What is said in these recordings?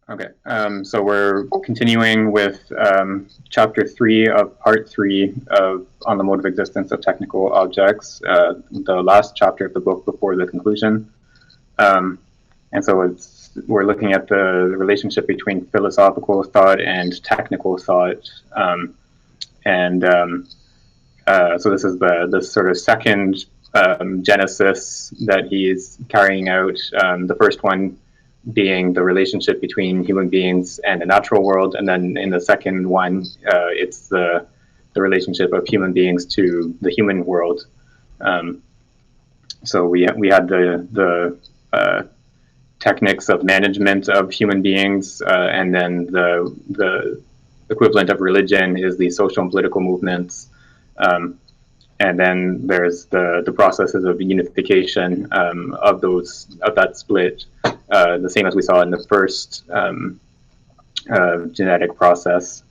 Okay, so we're continuing with chapter 3 of part 3 of On the Mode of Existence of Technical Objects, the last chapter of the book before the conclusion. And so we're looking at the relationship between philosophical thought and technical thought. So this is the sort of second genesis that he's carrying out. The first one being the relationship between human beings and the natural world, and then in the second one, it's the relationship of human beings to the human world. So we had the techniques of management of human beings, and then the equivalent of religion is the social and political movements. And then there's the processes of unification of that split, the same as we saw in the first genetic process.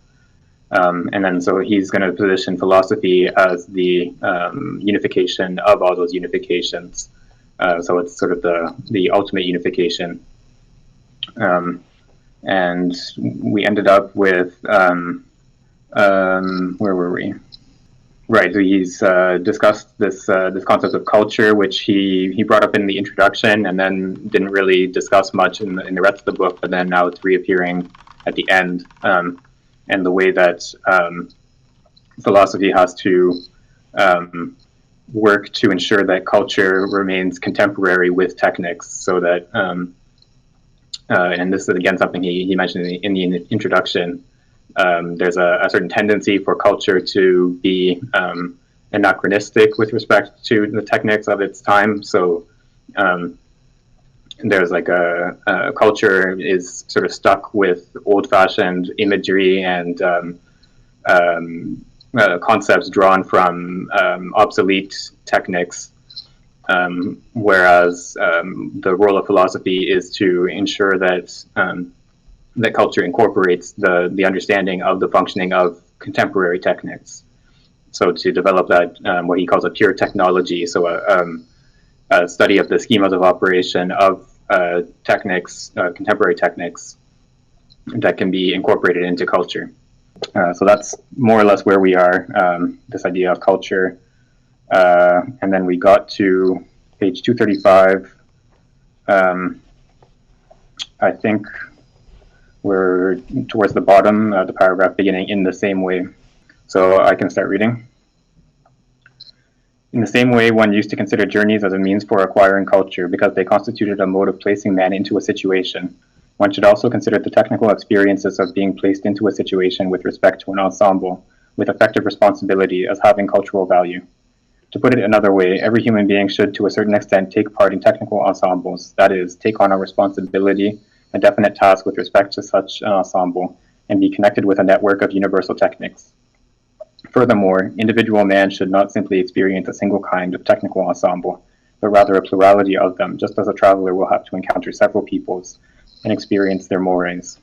And then so he's going to position philosophy as the unification of all those unifications. So it's sort of the ultimate unification. And we ended up with, where were we? Right, so he's discussed this concept of culture, which he brought up in the introduction, and then didn't really discuss much in the rest of the book. But then now it's reappearing at the end, and the way that philosophy has to work to ensure that culture remains contemporary with techniques, so that and this is again something he mentioned in the introduction. There's a certain tendency for culture to be anachronistic with respect to the techniques of its time. So there's like a culture is sort of stuck with old-fashioned imagery and concepts drawn from obsolete techniques, whereas the role of philosophy is to ensure that that culture incorporates the understanding of the functioning of contemporary techniques. So to develop that, what he calls a pure technology, so a study of the schemas of operation of techniques, contemporary techniques, that can be incorporated into culture. So that's more or less where we are, this idea of culture. And then we got to page 235. I think we're towards the bottom, the paragraph beginning in the same way. So I can start reading. In the same way, one used to consider journeys as a means for acquiring culture because they constituted a mode of placing man into a situation. One should also consider the technical experiences of being placed into a situation with respect to an ensemble with effective responsibility as having cultural value. To put it another way, every human being should to a certain extent take part in technical ensembles, that is, take on a responsibility, a definite task with respect to such an ensemble, and be connected with a network of universal techniques. Furthermore, individual man should not simply experience a single kind of technical ensemble, but rather a plurality of them, just as a traveler will have to encounter several peoples and experience their mores.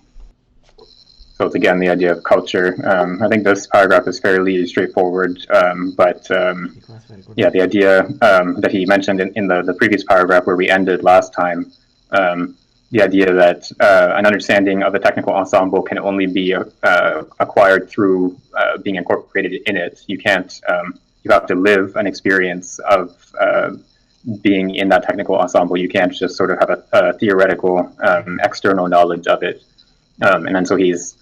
So it's again the idea of culture. I think this paragraph is fairly straightforward, but yeah, the idea that he mentioned in the previous paragraph where we ended last time, the idea that an understanding of a technical ensemble can only be acquired through being incorporated in it. You can't, you have to live an experience of being in that technical ensemble. You can't just sort of have a theoretical external knowledge of it. And then so he's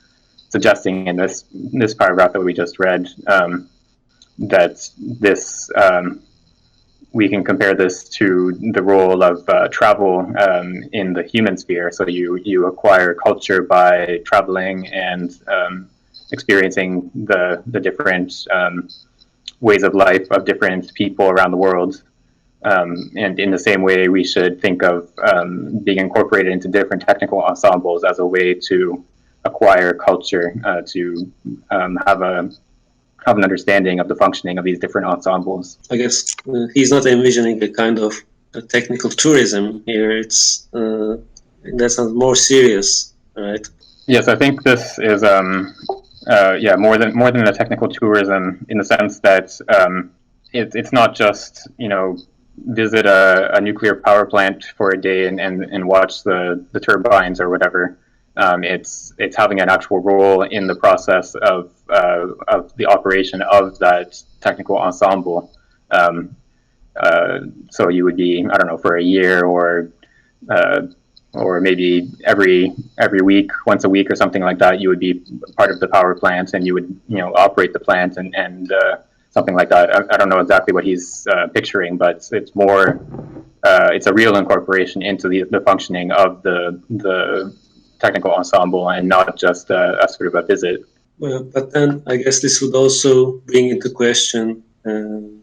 suggesting in this paragraph that we just read that this we can compare this to the role of travel in the human sphere. So you acquire culture by traveling and experiencing the different ways of life of different people around the world. And in the same way, we should think of being incorporated into different technical ensembles as a way to acquire culture, to have an understanding of the functioning of these different ensembles. I guess he's not envisioning a kind of a technical tourism here. It's that's more serious, right? Yes, I think this is more than a technical tourism, in the sense that it's not just visit a nuclear power plant for a day and watch the turbines or whatever. It's having an actual role in the process of the operation of that technical ensemble. So you would be, I don't know, for a year or maybe every week, once a week or something like that, you would be part of the power plant and you would, operate the plant and something like that. I don't know exactly what he's picturing, but it's more, it's a real incorporation into the functioning of the technical ensemble and not just a sort of a visit. Well, but then I guess this would also bring into question the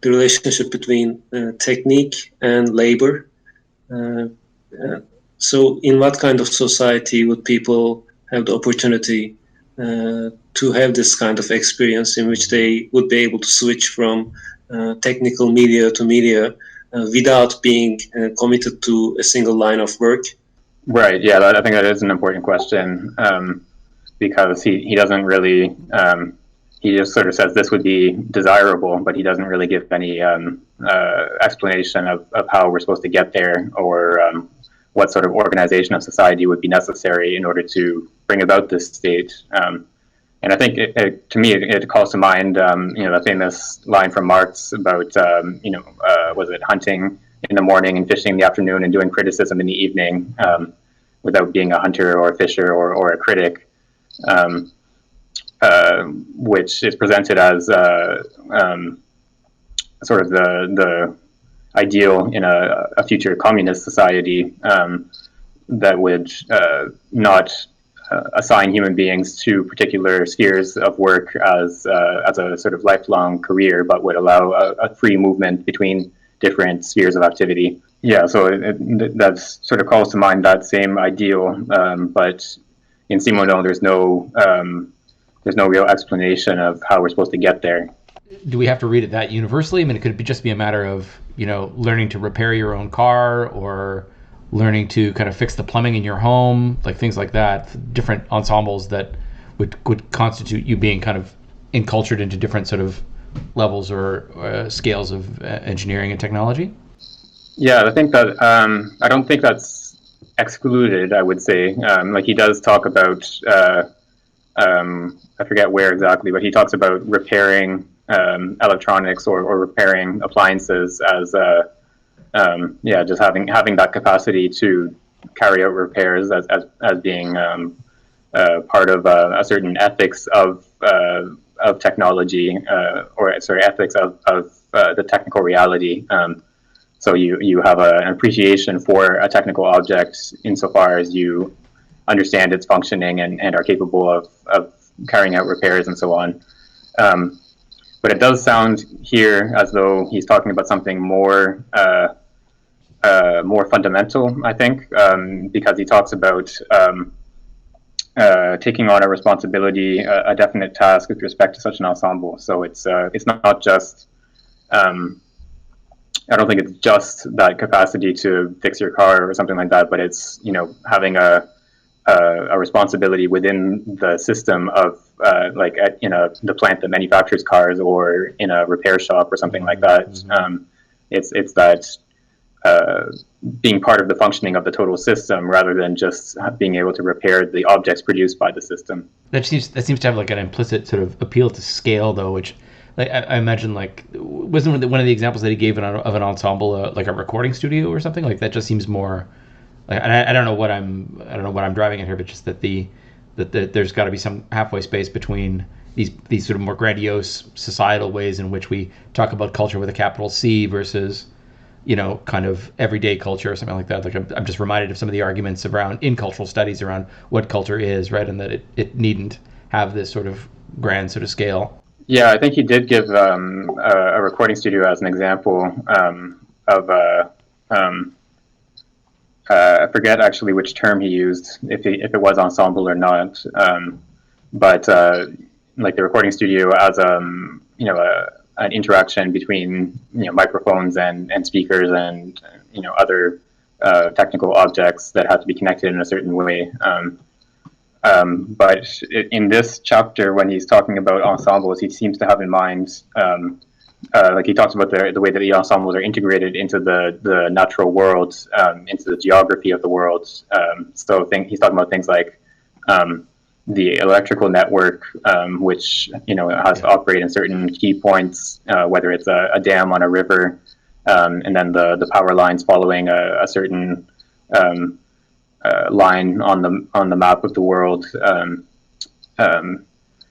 relationship between technique and labor. So in what kind of society would people have the opportunity to have this kind of experience in which they would be able to switch from technical media to media without being committed to a single line of work? Right, yeah, I think that is an important question, because he doesn't really, he just sort of says this would be desirable, but he doesn't really give any explanation of how we're supposed to get there, or what sort of organization of society would be necessary in order to bring about this state. And I think, to me, it calls to mind, the famous line from Marx about, was it hunting in the morning and fishing in the afternoon and doing criticism in the evening, without being a hunter or a fisher or a critic, which is presented as sort of the ideal in a future communist society, that would not assign human beings to particular spheres of work as a sort of lifelong career, but would allow a free movement between different spheres of activity. Yeah, so that sort of calls to mind that same ideal, but in Simondon, there's no real explanation of how we're supposed to get there. Do we have to read it that universally? I mean, it could just be a matter of, learning to repair your own car, or learning to kind of fix the plumbing in your home, like things like that, different ensembles that would constitute you being kind of encultured into different sort of levels or scales of engineering and technology? Yeah, I think that, I don't think that's excluded, I would say. Like he does talk about, I forget where exactly, but he talks about repairing electronics or repairing appliances as, just having that capacity to carry out repairs as being part of a certain ethics of technology, ethics of the technical reality. So you have an appreciation for a technical object insofar as you understand its functioning and are capable of carrying out repairs and so on. But it does sound here as though he's talking about something more fundamental, I think, because he talks about taking on a responsibility, a definite task with respect to such an ensemble. So it's not just, I don't think it's just that capacity to fix your car or something like that, but it's, having a responsibility within the system of the plant that manufactures cars or in a repair shop or something like that. It's that being part of the functioning of the total system rather than just being able to repair the objects produced by the system. That seems to have like an implicit sort of appeal to scale, though, which I imagine, wasn't one of the examples that he gave of an ensemble like a recording studio or something like that? Just seems more like, I don't know what I'm driving at here, but just that there's got to be some halfway space between these sort of more grandiose societal ways in which we talk about culture with a capital C versus kind of everyday culture or something like that. Like I'm just reminded of some of the arguments in cultural studies around what culture is, right, and that it needn't have this sort of grand sort of scale. Yeah, I think he did give a recording studio as an example of I forget actually which term he used, if it was ensemble or not, but like the recording studio as an interaction between microphones and speakers and other technical objects that have to be connected in a certain way. But in this chapter, when he's talking about ensembles, he seems to have in mind like he talks about the way that the ensembles are integrated into the natural world, into the geography of the world. So he's talking about things like the electrical network, which has to operate in certain key points, whether it's a dam on a river, and then the power lines following a certain line on the map of the world.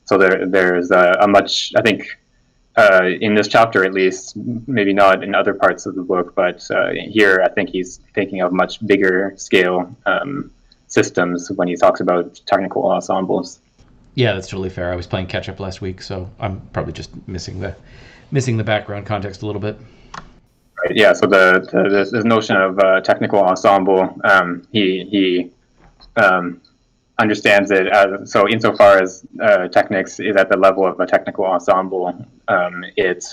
So there's a much, I think, in this chapter at least, maybe not in other parts of the book, but here I think he's thinking of much bigger scale systems when he talks about technical ensembles. Yeah, that's totally fair. I was playing catch up last week, so I'm probably just missing the background context a little bit. Right. Yeah. So this notion of technical ensemble, he understands it as, so insofar as Technics is at the level of a technical ensemble, it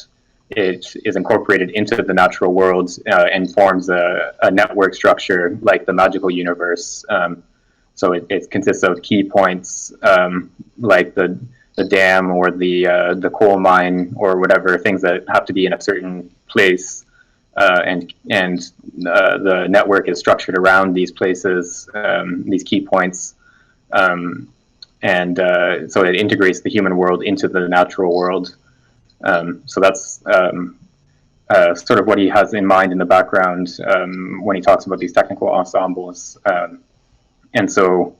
is incorporated into the natural world and forms a network structure like the magical universe. So it consists of key points like the dam or the coal mine or whatever, things that have to be in a certain place, and the network is structured around these places, these key points, so it integrates the human world into the natural world. So that's sort of what he has in mind in the background when he talks about these technical ensembles. And so,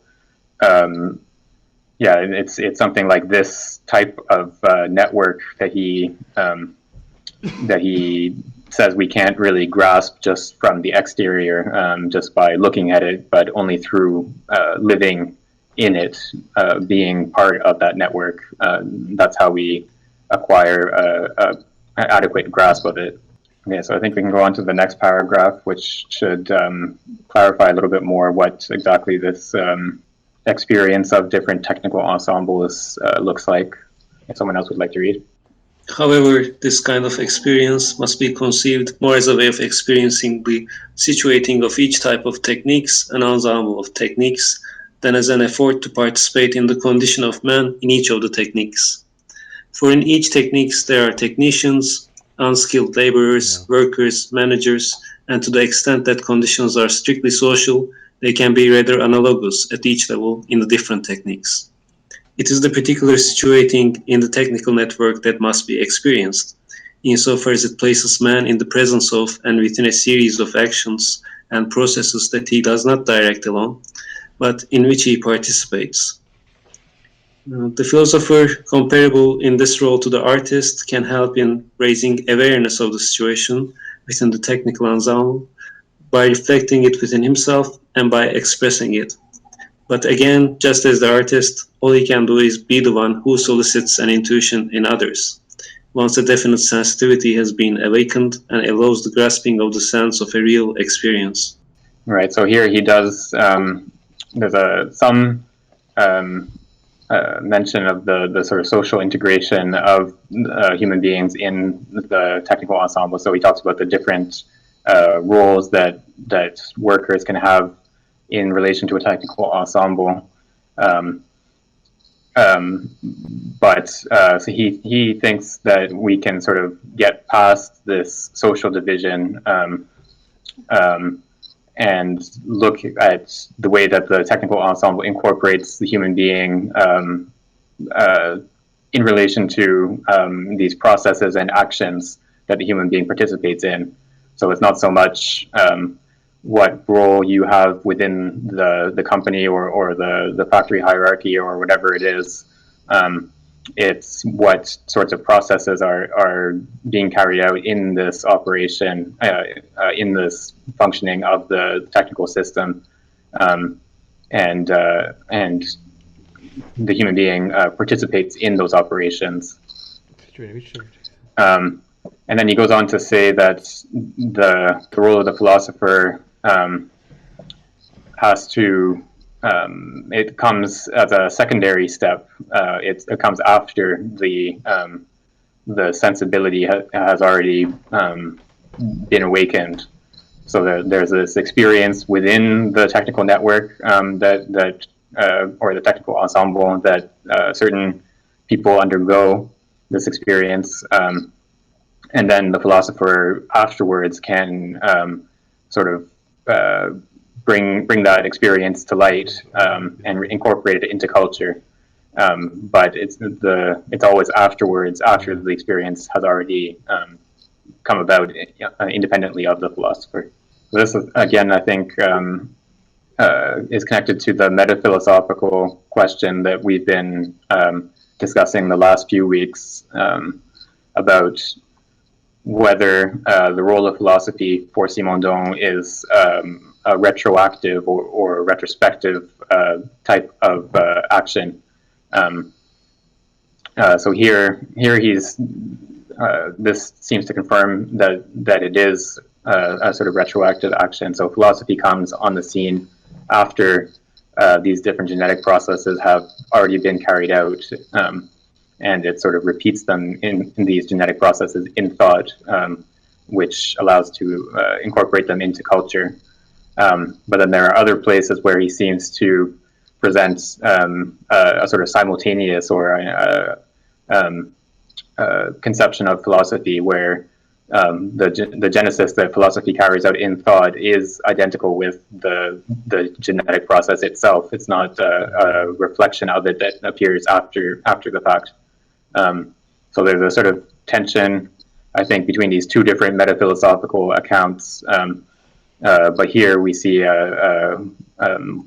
it's something like this type of network that he says we can't really grasp just from the exterior, just by looking at it, but only through living in it, being part of that network. That's how we acquire an adequate grasp of it. Okay, so I think we can go on to the next paragraph, which should clarify a little bit more what exactly this experience of different technical ensembles looks like. If someone else would like to read. However, this kind of experience must be conceived more as a way of experiencing the situating of each type of techniques, an ensemble of techniques, than as an effort to participate in the condition of man in each of the techniques. For in each techniques there are technicians, unskilled laborers, workers, managers, and to the extent that conditions are strictly social, they can be rather analogous at each level in the different techniques. It is the particular situating in the technical network that must be experienced, insofar as it places man in the presence of and within a series of actions and processes that he does not direct alone, but in which he participates. The philosopher, comparable in this role to the artist, can help in raising awareness of the situation within the technical ensemble by reflecting it within himself and by expressing it. But again, just as the artist, all he can do is be the one who solicits an intuition in others, once a definite sensitivity has been awakened and allows the grasping of the sense of a real experience. Right, so here he does, there's some mention of the sort of social integration of human beings in the technical ensemble. So he talks about the different roles that workers can have in relation to a technical ensemble. So he thinks that we can sort of get past this social division and look at the way that the technical ensemble incorporates the human being in relation to these processes and actions that the human being participates in. So it's not so much what role you have within the company or the factory hierarchy or whatever it is. It's what sorts of processes are being carried out in this operation, in this functioning of the technical system, and the human being participates in those operations. And then he goes on to say that the role of the philosopher has to, it comes as a secondary step. It comes after the sensibility has already been awakened. So there's this experience within the technical network or the technical ensemble that certain people undergo this experience. and then the philosopher afterwards can sort of bring that experience to light and incorporate it into culture. But it's always afterwards, after the experience has already come about independently of the philosopher. So this is, again, I think, is connected to the metaphilosophical question that we've been discussing the last few weeks about whether the role of philosophy for Simondon is a retroactive or a retrospective type of action. So here he's this seems to confirm that it is a sort of retroactive action. So philosophy comes on the scene after these different genetic processes have already been carried out, and it sort of repeats them in these genetic processes in thought, which allows to incorporate them into culture. But then there are other places where he seems to present a sort of simultaneous or conception of philosophy where the genesis that philosophy carries out in thought is identical with the genetic process itself. It's not a reflection of it that appears after the fact. So there's a sort of tension, I think, between these two different metaphilosophical accounts. But here we see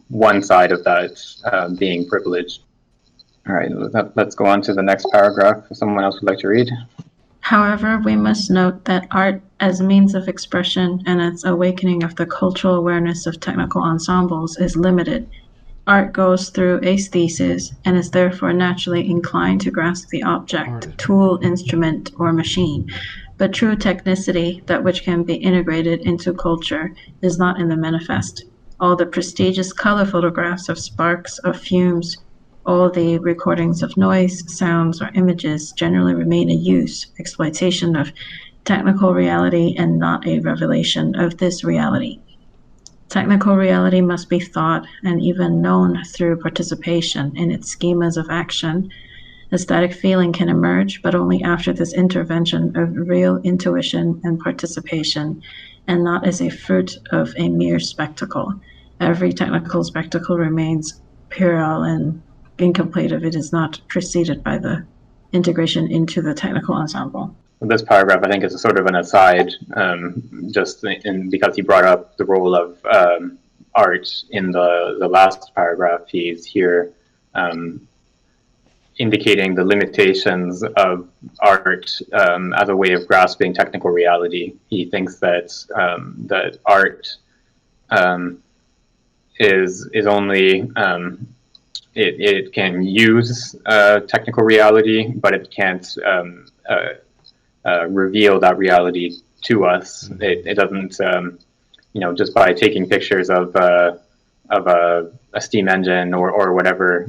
one side of that being privileged. All right, let's go on to the next paragraph. If someone else would like to read. However, we must note that art as means of expression and its awakening of the cultural awareness of technical ensembles is limited. Art goes through aesthesis and is therefore naturally inclined to grasp the object, tool, instrument, or machine. But true technicity, that which can be integrated into culture, is not in the manifest. All the prestigious color photographs of sparks, of fumes, all the recordings of noise, sounds, or images generally remain a use, exploitation of technical reality and not a revelation of this reality. Technical reality must be thought and even known through participation in its schemas of action. Aesthetic feeling can emerge, but only after this intervention of real intuition and participation, and not as a fruit of a mere spectacle. Every technical spectacle remains puerile and incomplete if it is not preceded by the integration into the technical ensemble. This paragraph, I think, is a sort of an aside, because he brought up the role of art in the last paragraph. He's here indicating the limitations of art as a way of grasping technical reality. He thinks that that art is only it can use technical reality, but it can't reveal that reality to us. It doesn't, just by taking pictures of a steam engine or whatever,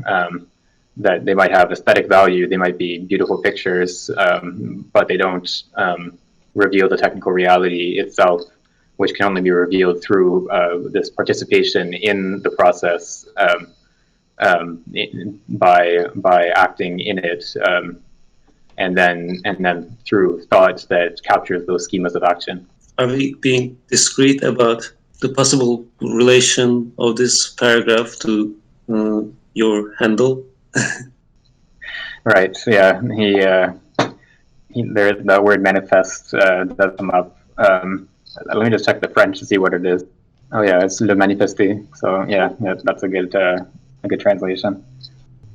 that they might have aesthetic value. They might be beautiful pictures, but they don't reveal the technical reality itself, which can only be revealed through this participation in the process by acting in it. And then through thought that captures those schemas of action. Are we being discreet about the possible relation of this paragraph to your handle? Right. Yeah. There that word manifest does come up. Let me just check the French to see what it is. Oh yeah, it's le manifester. So yeah, that's a good translation.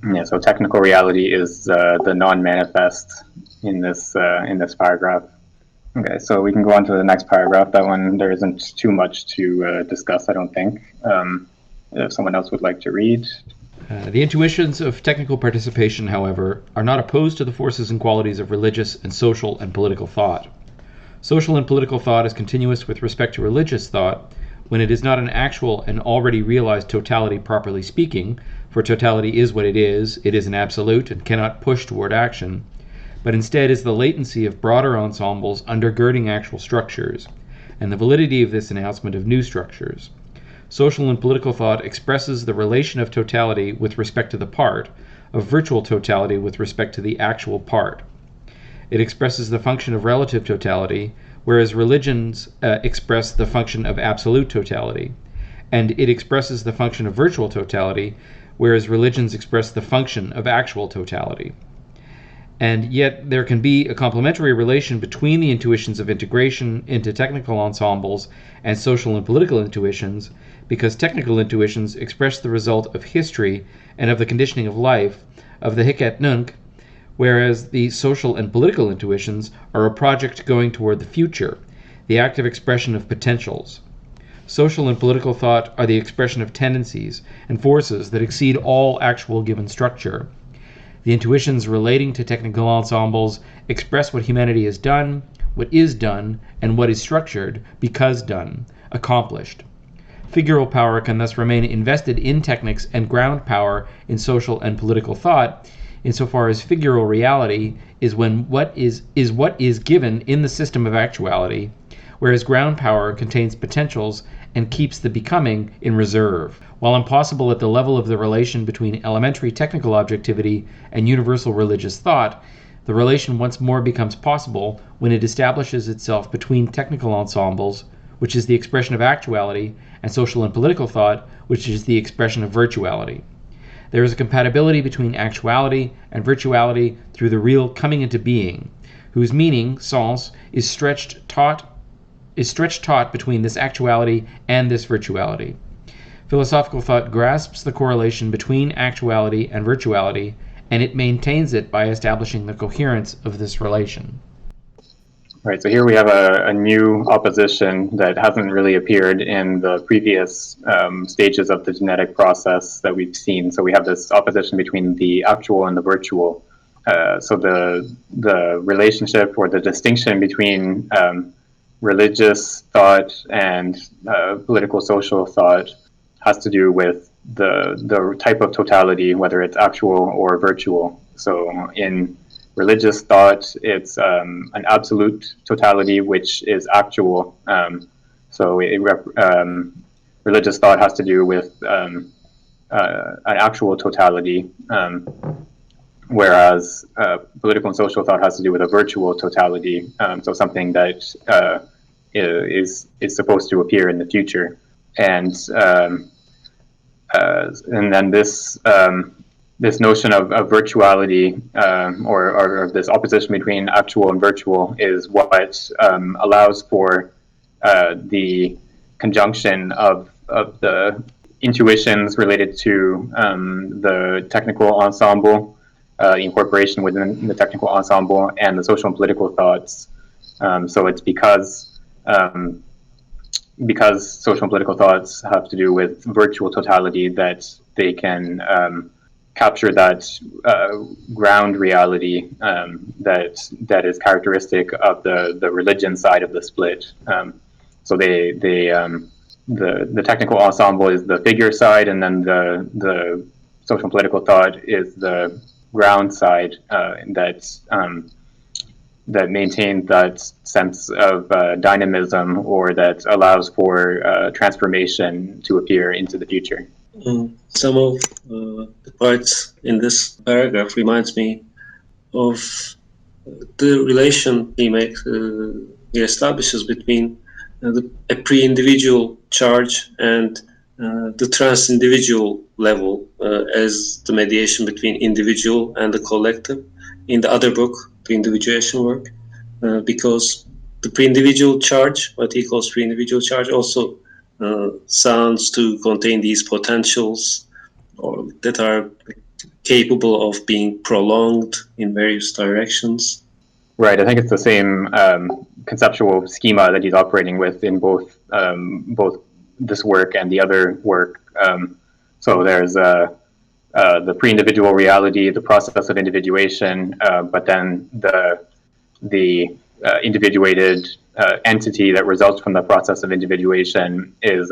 Yeah, so technical reality is the non-manifest in this paragraph. Okay, so we can go on to the next paragraph. That one, there isn't too much to discuss, I don't think. If someone else would like to read. The intuitions of technical participation, however, are not opposed to the forces and qualities of religious and social and political thought. Social and political thought is continuous with respect to religious thought when it is not an actual and already realized totality properly speaking, for totality is what it is an absolute and cannot push toward action, but instead is the latency of broader ensembles undergirding actual structures, and the validity of this announcement of new structures. Social and political thought expresses the relation of totality with respect to the part, of virtual totality with respect to the actual part. It expresses the function of relative totality, whereas religions express the function of absolute totality. And it expresses the function of virtual totality, whereas religions express the function of actual totality. And yet there can be a complementary relation between the intuitions of integration into technical ensembles and social and political intuitions, because technical intuitions express the result of history and of the conditioning of life, of the hic et nunc, whereas the social and political intuitions are a project going toward the future, the active expression of potentials. Social and political thought are the expression of tendencies and forces that exceed all actual given structure. The intuitions relating to technical ensembles express what humanity has done, what is done, and what is structured because done, accomplished. Figural power can thus remain invested in techniques and ground power in social and political thought, insofar as figural reality is what is given in the system of actuality, whereas ground power contains potentials and keeps the becoming in reserve. While impossible at the level of the relation between elementary technical objectivity and universal religious thought, the relation once more becomes possible when it establishes itself between technical ensembles, which is the expression of actuality, and social and political thought, which is the expression of virtuality. There is a compatibility between actuality and virtuality through the real coming into being, whose meaning, sens, is stretched taut between this actuality and this virtuality. Philosophical thought grasps the correlation between actuality and virtuality, and it maintains it by establishing the coherence of this relation. Right, so here we have a new opposition that hasn't really appeared in the previous stages of the genetic process that we've seen. So we have this opposition between the actual and the virtual. So the relationship or the distinction between religious thought and political social thought has to do with the type of totality, whether it's actual or virtual. So in religious thought, it's an absolute totality, which is actual. Religious thought has to do with an actual totality, whereas political and social thought has to do with a virtual totality. So something that is supposed to appear in the future, and then this notion of virtuality or this opposition between actual and virtual is what allows for the conjunction of the intuitions related to the technical ensemble, incorporation within the technical ensemble, and the social and political thoughts. So it's because social and political thoughts have to do with virtual totality that they can capture that ground reality that is characteristic of the religion side of the split. So the technical ensemble is the figure side, and then the social and political thought is the ground side that maintains that sense of dynamism, or that allows for transformation to appear into the future. Some of the parts in this paragraph reminds me of the relation he establishes between a pre-individual charge and the trans-individual level as the mediation between individual and the collective in the other book, the individuation work, because the pre-individual charge, what he calls pre-individual charge, also sounds to contain these potentials or that are capable of being prolonged in various directions. Right, I think it's the same conceptual schema that he's operating with in both this work and the other work. So there's the pre-individual reality, the process of individuation, but then the individuated entity that results from the process of individuation has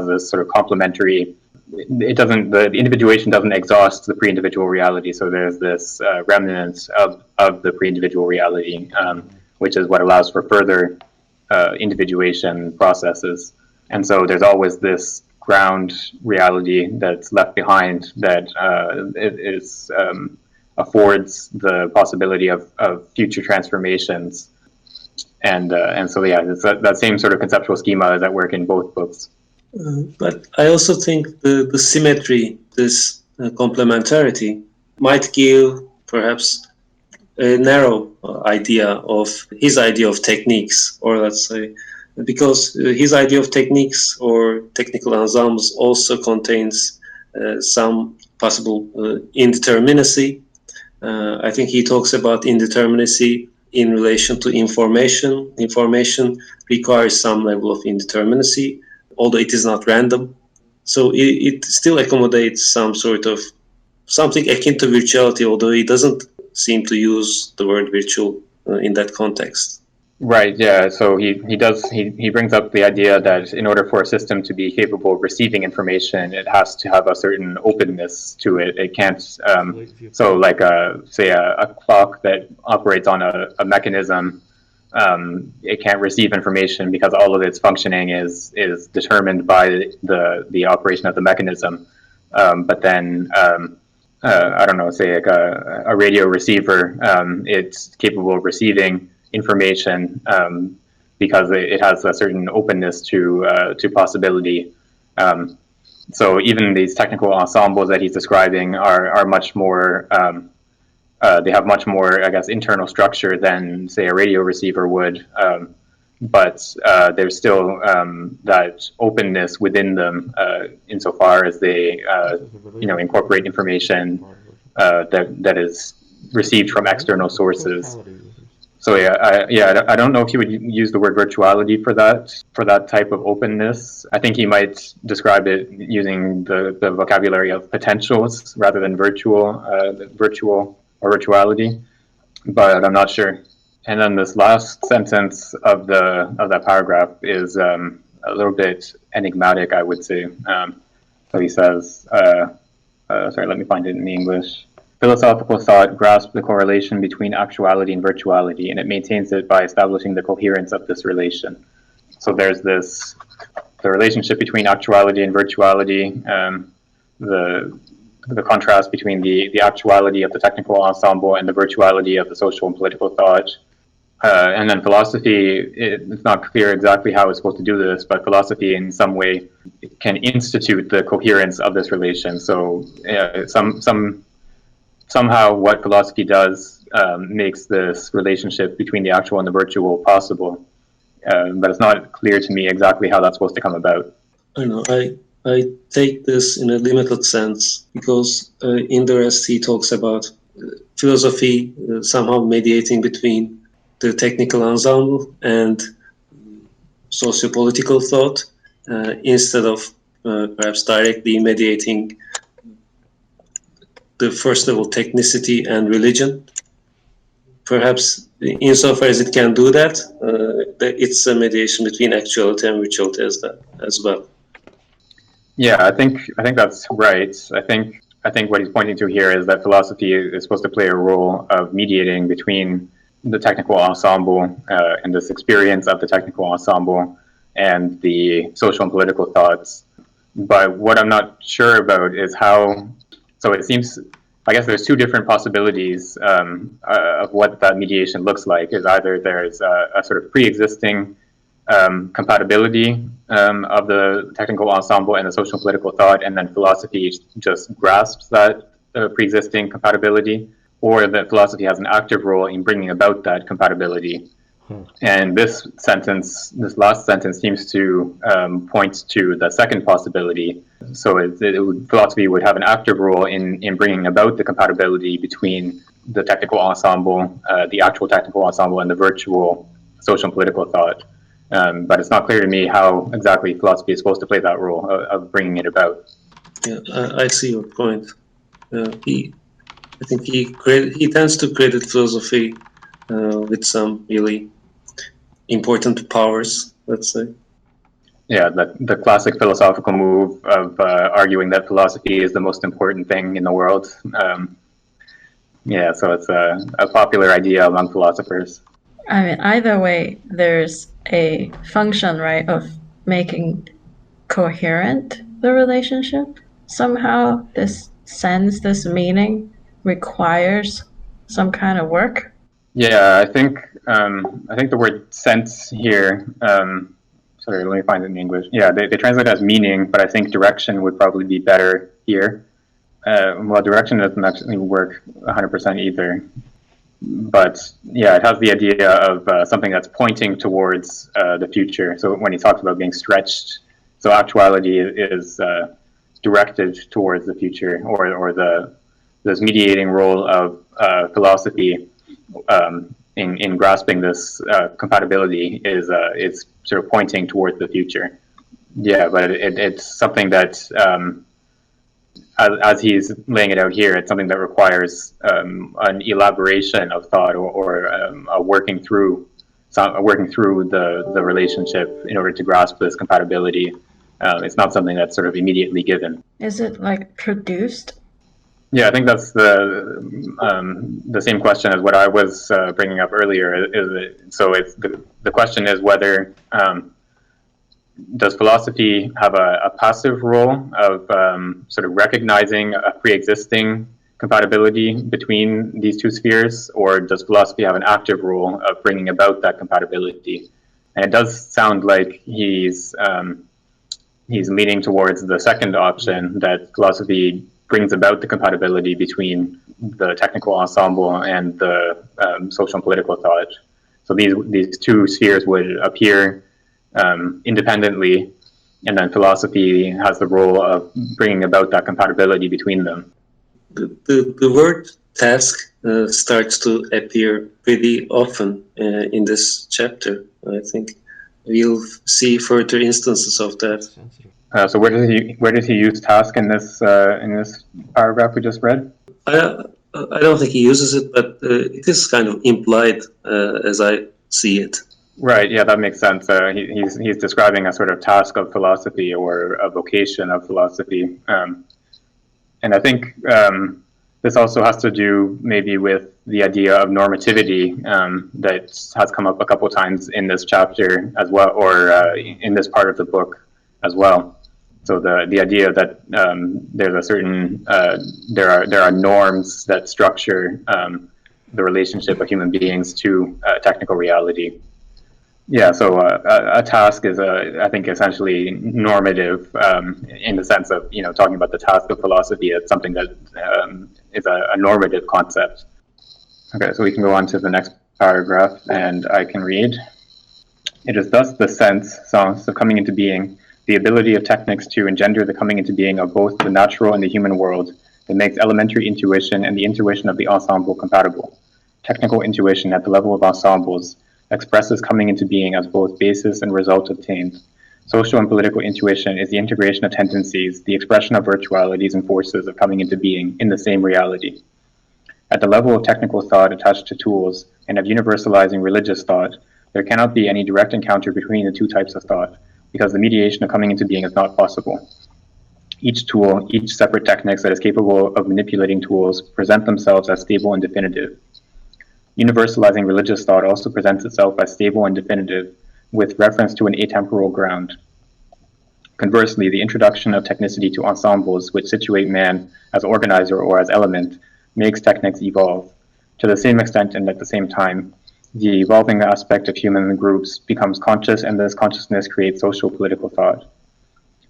this sort of complementary. The individuation doesn't exhaust the pre-individual reality, so there's this remnant of the pre-individual reality, which is what allows for further individuation processes. And so there's always this ground reality that's left behind that is affords the possibility of future transformations. And so, yeah, it's that same sort of conceptual schema is at work in both books. But I also think the symmetry, this complementarity, might give perhaps a narrow idea of his idea of techniques, or let's say, because his idea of techniques or technical ensembles also contains some possible indeterminacy. I think he talks about indeterminacy in relation to information. Information requires some level of indeterminacy, although it is not random. So it still accommodates some sort of something akin to virtuality, although he doesn't seem to use the word virtual in that context. Right, yeah. So he brings up the idea that in order for a system to be capable of receiving information, it has to have a certain openness to it. It can't, so like say a clock that operates on a mechanism, it can't receive information because all of its functioning is determined by the operation of the mechanism. But then I don't know, say like a radio receiver, it's capable of receiving information because it has a certain openness to possibility. So even these technical ensembles that he's describing are much more. They have much more, I guess, internal structure than, say, a radio receiver would. But there's still that openness within them, insofar as they, incorporate information that is received from external sources. So I don't know if he would use the word virtuality for that type of openness. I think he might describe it using the vocabulary of potentials rather than virtual or virtuality, but I'm not sure. And then this last sentence of that paragraph is a little bit enigmatic, I would say. So he says, sorry, let me find it in English. Philosophical thought grasps the correlation between actuality and virtuality, and it maintains it by establishing the coherence of this relation. So there's the relationship between actuality and virtuality, the contrast between the actuality of the technical ensemble and the virtuality of the social and political thought. And then philosophy, it's not clear exactly how it's supposed to do this, but philosophy in some way can institute the coherence of this relation. So somehow what philosophy does makes this relationship between the actual and the virtual possible. But it's not clear to me exactly how that's supposed to come about. I know. I take this in a limited sense because in the rest he talks about philosophy somehow mediating between the technical ensemble and socio-political thought instead of perhaps directly mediating the first level technicity and religion. Perhaps insofar as it can do that, it's a mediation between actuality and virtuality as well. Yeah, I think that's right. I think what he's pointing to here is that philosophy is supposed to play a role of mediating between the technical ensemble and this experience of the technical ensemble and the social and political thoughts. But what I'm not sure about is how. So it seems, I guess there's two different possibilities of what that mediation looks like. Is either there's a sort of pre-existing compatibility of the technical ensemble and the social and political thought, and then philosophy just grasps that pre-existing compatibility, or that philosophy has an active role in bringing about that compatibility. And this last sentence seems to point to the second possibility. So philosophy would have an active role in bringing about the compatibility between the technical ensemble, the actual technical ensemble, and the virtual social and political thought. But it's not clear to me how exactly philosophy is supposed to play that role of bringing it about. Yeah, I see your point. I think he tends to credit philosophy with some really important powers, let's say. Yeah, the classic philosophical move of arguing that philosophy is the most important thing in the world. So it's a popular idea among philosophers. I mean, either way, there's a function, right, of making coherent the relationship. Somehow this sends this meaning requires some kind of work? Yeah, I think the word sense here. Sorry, let me find it in English. Yeah, they translate it as meaning, but I think direction would probably be better here. Well, direction doesn't actually work 100% either. But yeah, it has the idea of something that's pointing towards the future. So when he talks about being stretched, so actuality is directed towards the future, or this mediating role of philosophy in grasping this compatibility is sort of pointing towards the future. Yeah, but it's something that as he's laying it out here, it's something that requires an elaboration of thought or a working through the relationship in order to grasp this compatibility. It's not something that's sort of immediately given. Is it like produced? Yeah, I think that's the same question as what I was bringing up earlier. So it's the question is whether does philosophy have a passive role of sort of recognizing a pre-existing compatibility between these two spheres, or does philosophy have an active role of bringing about that compatibility? And it does sound like he's leaning towards the second option, that philosophy brings about the compatibility between the technical ensemble and the social and political thought. So these two spheres would appear independently, and then philosophy has the role of bringing about that compatibility between them. The word task starts to appear pretty often in this chapter. I think we'll see further instances of that. So where does he use task in this paragraph we just read? I don't think he uses it, but it is kind of implied as I see it. Right. Yeah, that makes sense. He's describing a sort of task of philosophy or a vocation of philosophy, and I think this also has to do maybe with the idea of normativity that has come up a couple times in this chapter as well, or in this part of the book as well. So the idea that there's a certain there are norms that structure the relationship of human beings to technical reality. Yeah, so a task is I think essentially normative in the sense of talking about the task of philosophy. It's something that is a normative concept. Okay, so we can go on to the next paragraph, and I can read. It is thus the sense of coming into being, the ability of technics to engender the coming into being of both the natural and the human world, that makes elementary intuition and the intuition of the ensemble compatible. Technical intuition at the level of ensembles expresses coming into being as both basis and result obtained. Social and political intuition is the integration of tendencies, the expression of virtualities and forces of coming into being in the same reality. At the level of technical thought attached to tools and of universalizing religious thought, there cannot be any direct encounter between the two types of thought, because the mediation of coming into being is not possible. Each tool, each separate techniques that is capable of manipulating tools, present themselves as stable and definitive. Universalizing religious thought also presents itself as stable and definitive, with reference to an atemporal ground. Conversely, the introduction of technicity to ensembles which situate man as organizer or as element makes techniques evolve. To the same extent and at the same time, the evolving aspect of human groups becomes conscious, and this consciousness creates social political thought.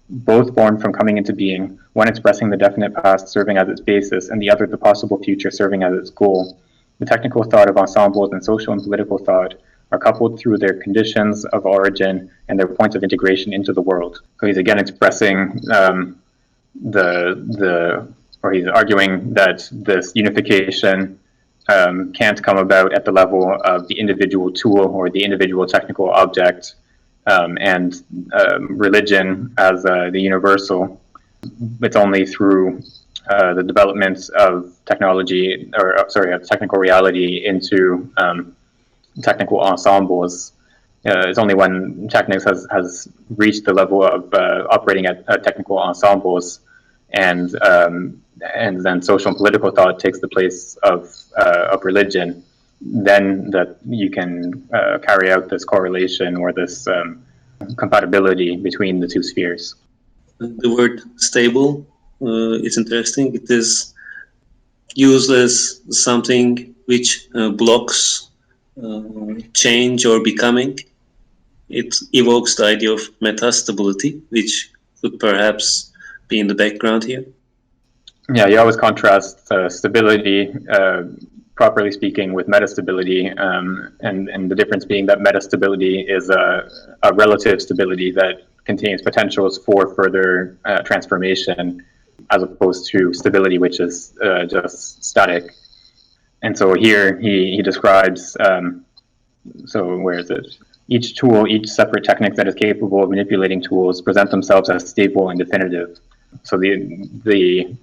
Both born from coming into being, one expressing the definite past serving as its basis, and the other the possible future serving as its goal, the technical thought of ensembles and social and political thought are coupled through their conditions of origin and their points of integration into the world. So he's again expressing he's arguing that this unification can't come about at the level of the individual tool or the individual technical object, and religion as the universal. It's only through the development of technology, technical reality into technical ensembles. It's only when technics has reached the level of operating at technical ensembles, and then social and political thought takes the place of religion, then that you can carry out this correlation or this compatibility between the two spheres. The word stable is interesting. It is used as something which blocks change or becoming. It evokes the idea of metastability, which could perhaps be in the background here. Yeah, you always contrast stability, properly speaking, with metastability, and the difference being that metastability is a relative stability that contains potentials for further transformation, as opposed to stability, which is just static. And so here he describes, so where is it? Each tool, each separate technique that is capable of manipulating tools present themselves as stable and definitive. So the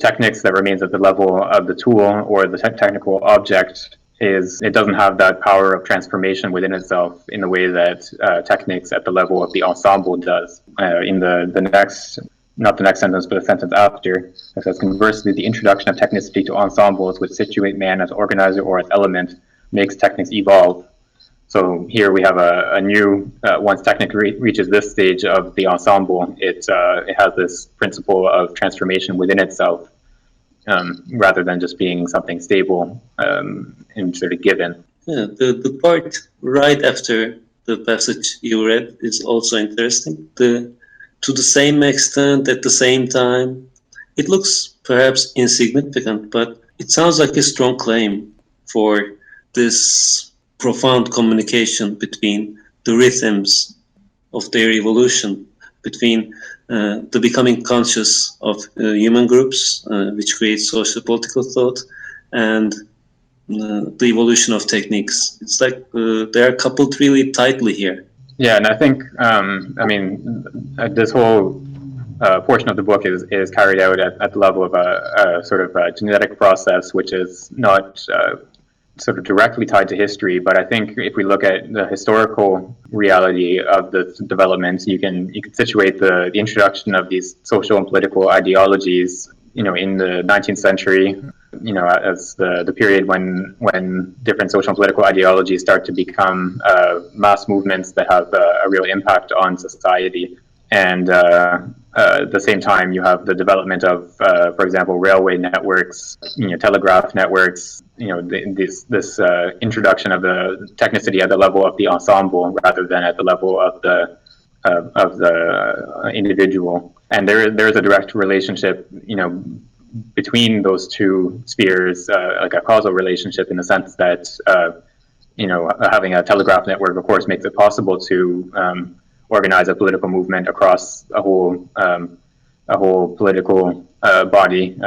techniques that remains at the level of the tool or the technical object it doesn't have that power of transformation within itself in the way that techniques at the level of the ensemble does. In the next, not the next sentence, but the sentence after, it says, conversely, the introduction of technicity to ensembles which situate man as organizer or as element makes techniques evolve. So here we have a new, once technique reaches this stage of the ensemble, it has this principle of transformation within itself, rather than just being something stable and sort of given. Yeah, the part right after the passage you read is also interesting. To the same extent, at the same time, it looks perhaps insignificant, but it sounds like a strong claim for this profound communication between the rhythms of their evolution, between the becoming conscious of human groups, which creates social political thought, and the evolution of techniques. It's like they are coupled really tightly here. Yeah, and I think, this whole portion of the book is carried out at the level of a sort of a genetic process, which is not sort of directly tied to history. But I think if we look at the historical reality of the developments, you can situate the introduction of these social and political ideologies, in the 19th century, as the period when different social and political ideologies start to become mass movements that have a real impact on society. And at the same time, you have the development of, for example, railway networks, telegraph networks. This introduction of the technicity at the level of the ensemble rather than at the level of the individual. And there is a direct relationship, between those two spheres, like a causal relationship in the sense that, having a telegraph network, of course, makes it possible to organize a political movement across a whole political body,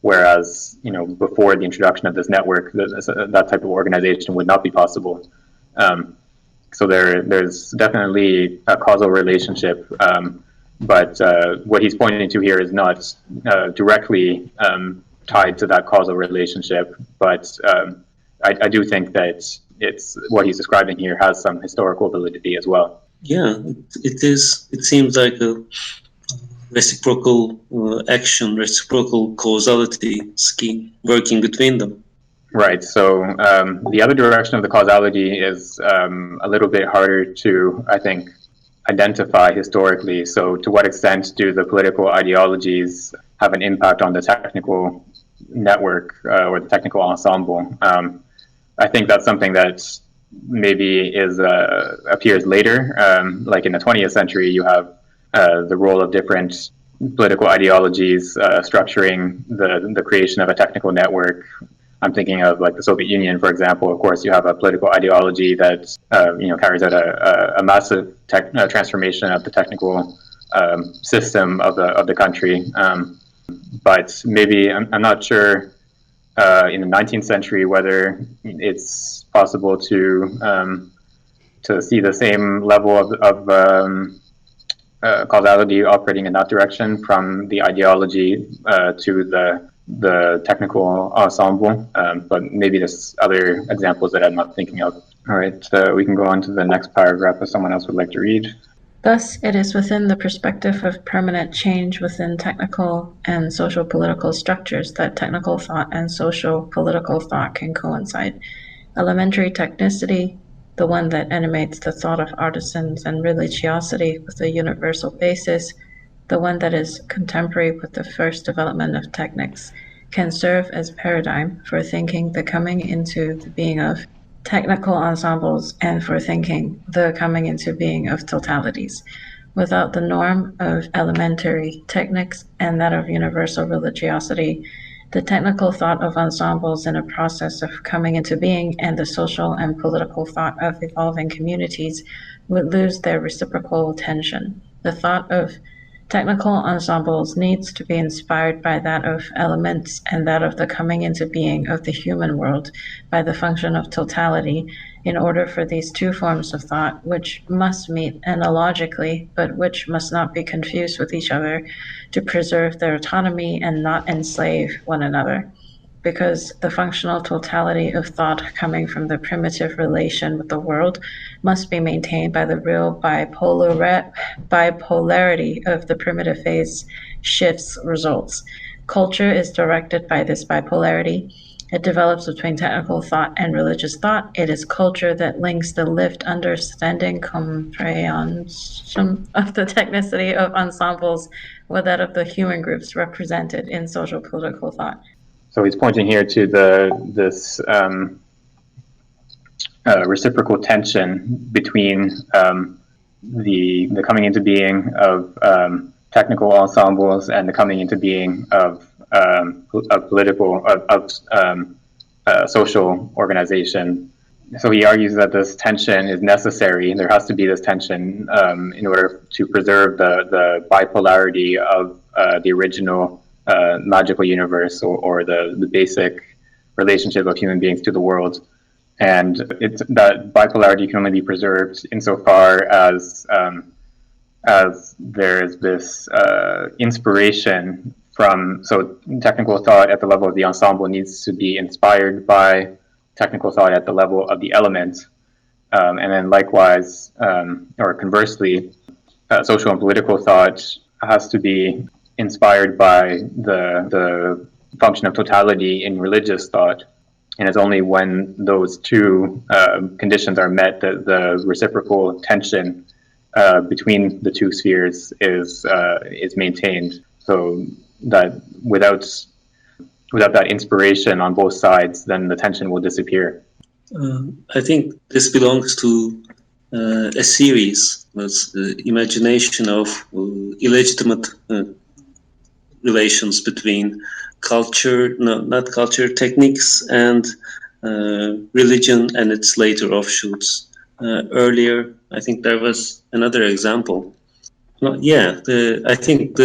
whereas before the introduction of this network, that type of organization would not be possible. So there's definitely a causal relationship, but what he's pointing to here is not directly tied to that causal relationship. But I do think that it's what he's describing here has some historical validity as well. Yeah, it is. It seems like a reciprocal action, reciprocal causality scheme working between them. Right. So the other direction of the causality is a little bit harder to, I think, identify historically. So to what extent do the political ideologies have an impact on the technical network or the technical ensemble? I think that's something that maybe appears later. Like in the 20th century, you have the role of different political ideologies structuring the creation of a technical network. I'm thinking of like the Soviet Union, for example. Of course, you have a political ideology that carries out a massive transformation of the technical system of the country. But maybe I'm not sure in the 19th century whether it's possible to see the same level of causality operating in that direction from the ideology to the technical ensemble, but maybe there's other examples that I'm not thinking of. All right, we can go on to the next paragraph if someone else would like to read. Thus, it is within the perspective of permanent change within technical and social political structures that technical thought and social political thought can coincide. Elementary technicity, the one that animates the thought of artisans and religiosity with a universal basis, the one that is contemporary with the first development of techniques, can serve as paradigm for thinking the coming into the being of technical ensembles and for thinking the coming into being of totalities. Without the norm of elementary techniques and that of universal religiosity, the technical thought of ensembles in a process of coming into being and the social and political thought of evolving communities would lose their reciprocal tension. The thought of technical ensembles needs to be inspired by that of elements and that of the coming into being of the human world by the function of totality in order for these two forms of thought, which must meet analogically, but which must not be confused with each other, to preserve their autonomy and not enslave one another. Because the functional totality of thought coming from the primitive relation with the world must be maintained by the real bipolarity of the primitive phase shifts results. Culture is directed by this bipolarity. It develops between technical thought and religious thought. It is culture that links the lived understanding comprehension of the technicity of ensembles with that of the human groups represented in social political thought. So he's pointing here to this reciprocal tension between the coming into being of technical ensembles and the coming into being of political social organization. So he argues that this tension is necessary. There has to be this tension in order to preserve the bipolarity of the original magical universe or the basic relationship of human beings to the world. And that bipolarity can only be preserved insofar as there's this inspiration from, so technical thought at the level of the ensemble needs to be inspired by technical thought at the level of the element. And then likewise, or conversely, social and political thought has to be inspired by the function of totality in religious thought. And it's only when those two conditions are met that the reciprocal tension between the two spheres is maintained. So that without that inspiration on both sides, then the tension will disappear. I think this belongs to a series, that's the imagination of illegitimate relations between culture, not culture, techniques, and religion and its later offshoots. Earlier, I think there was another example. I think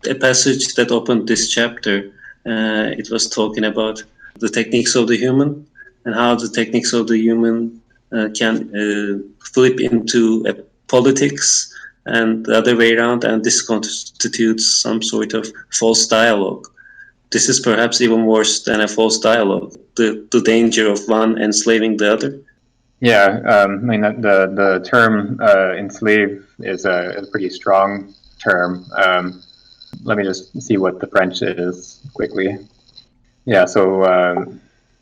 a passage that opened this chapter, it was talking about the techniques of the human and how the techniques of the human can flip into a politics and the other way around, and this constitutes some sort of false dialogue. This is perhaps even worse than a false dialogue, the danger of one enslaving the other. Yeah, I mean, the term enslave is a pretty strong term. Let me just see what the French is quickly. Yeah, so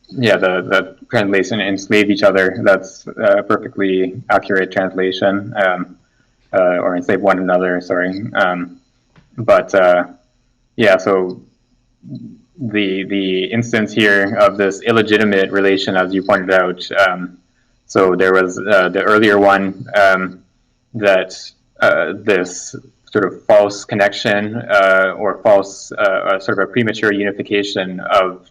the translation enslave each other, that's a perfectly accurate translation. Or enslave one another, sorry. So the instance here of this illegitimate relation, as you pointed out, so there was the earlier one that this sort of false connection or false sort of a premature unification of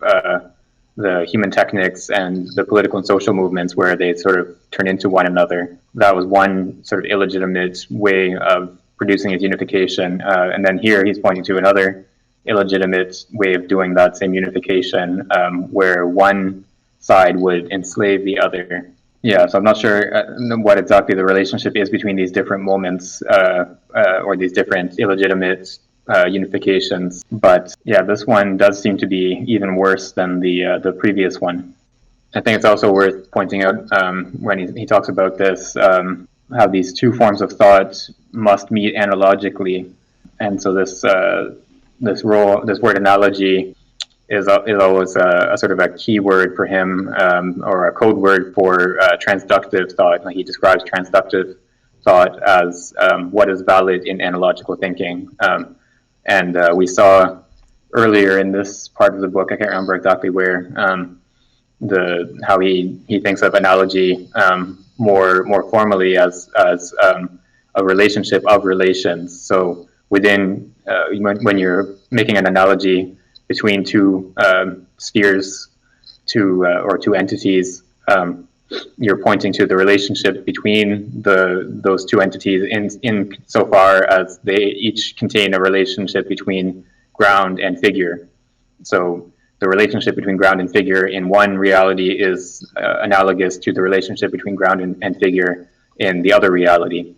the human techniques and the political and social movements where they sort of turn into one another. That was one sort of illegitimate way of producing his unification. And then here he's pointing to another illegitimate way of doing that same unification where one side would enslave the other. Yeah, so I'm not sure what exactly the relationship is between these different moments or these different illegitimate unifications. But yeah, this one does seem to be even worse than the previous one. I think it's also worth pointing out when he talks about this, how these two forms of thought must meet analogically. And so this word analogy is always a sort of a key word for him, or a code word for transductive thought. Like he describes transductive thought as what is valid in analogical thinking. And we saw earlier in this part of the book. I can't remember exactly where. How he thinks of analogy more formally as a relationship of relations. So within when you're making an analogy between two spheres, or two entities, you're pointing to the relationship between those two entities in so far as they each contain a relationship between ground and figure. So the relationship between ground and figure in one reality is analogous to the relationship between ground and figure in the other reality.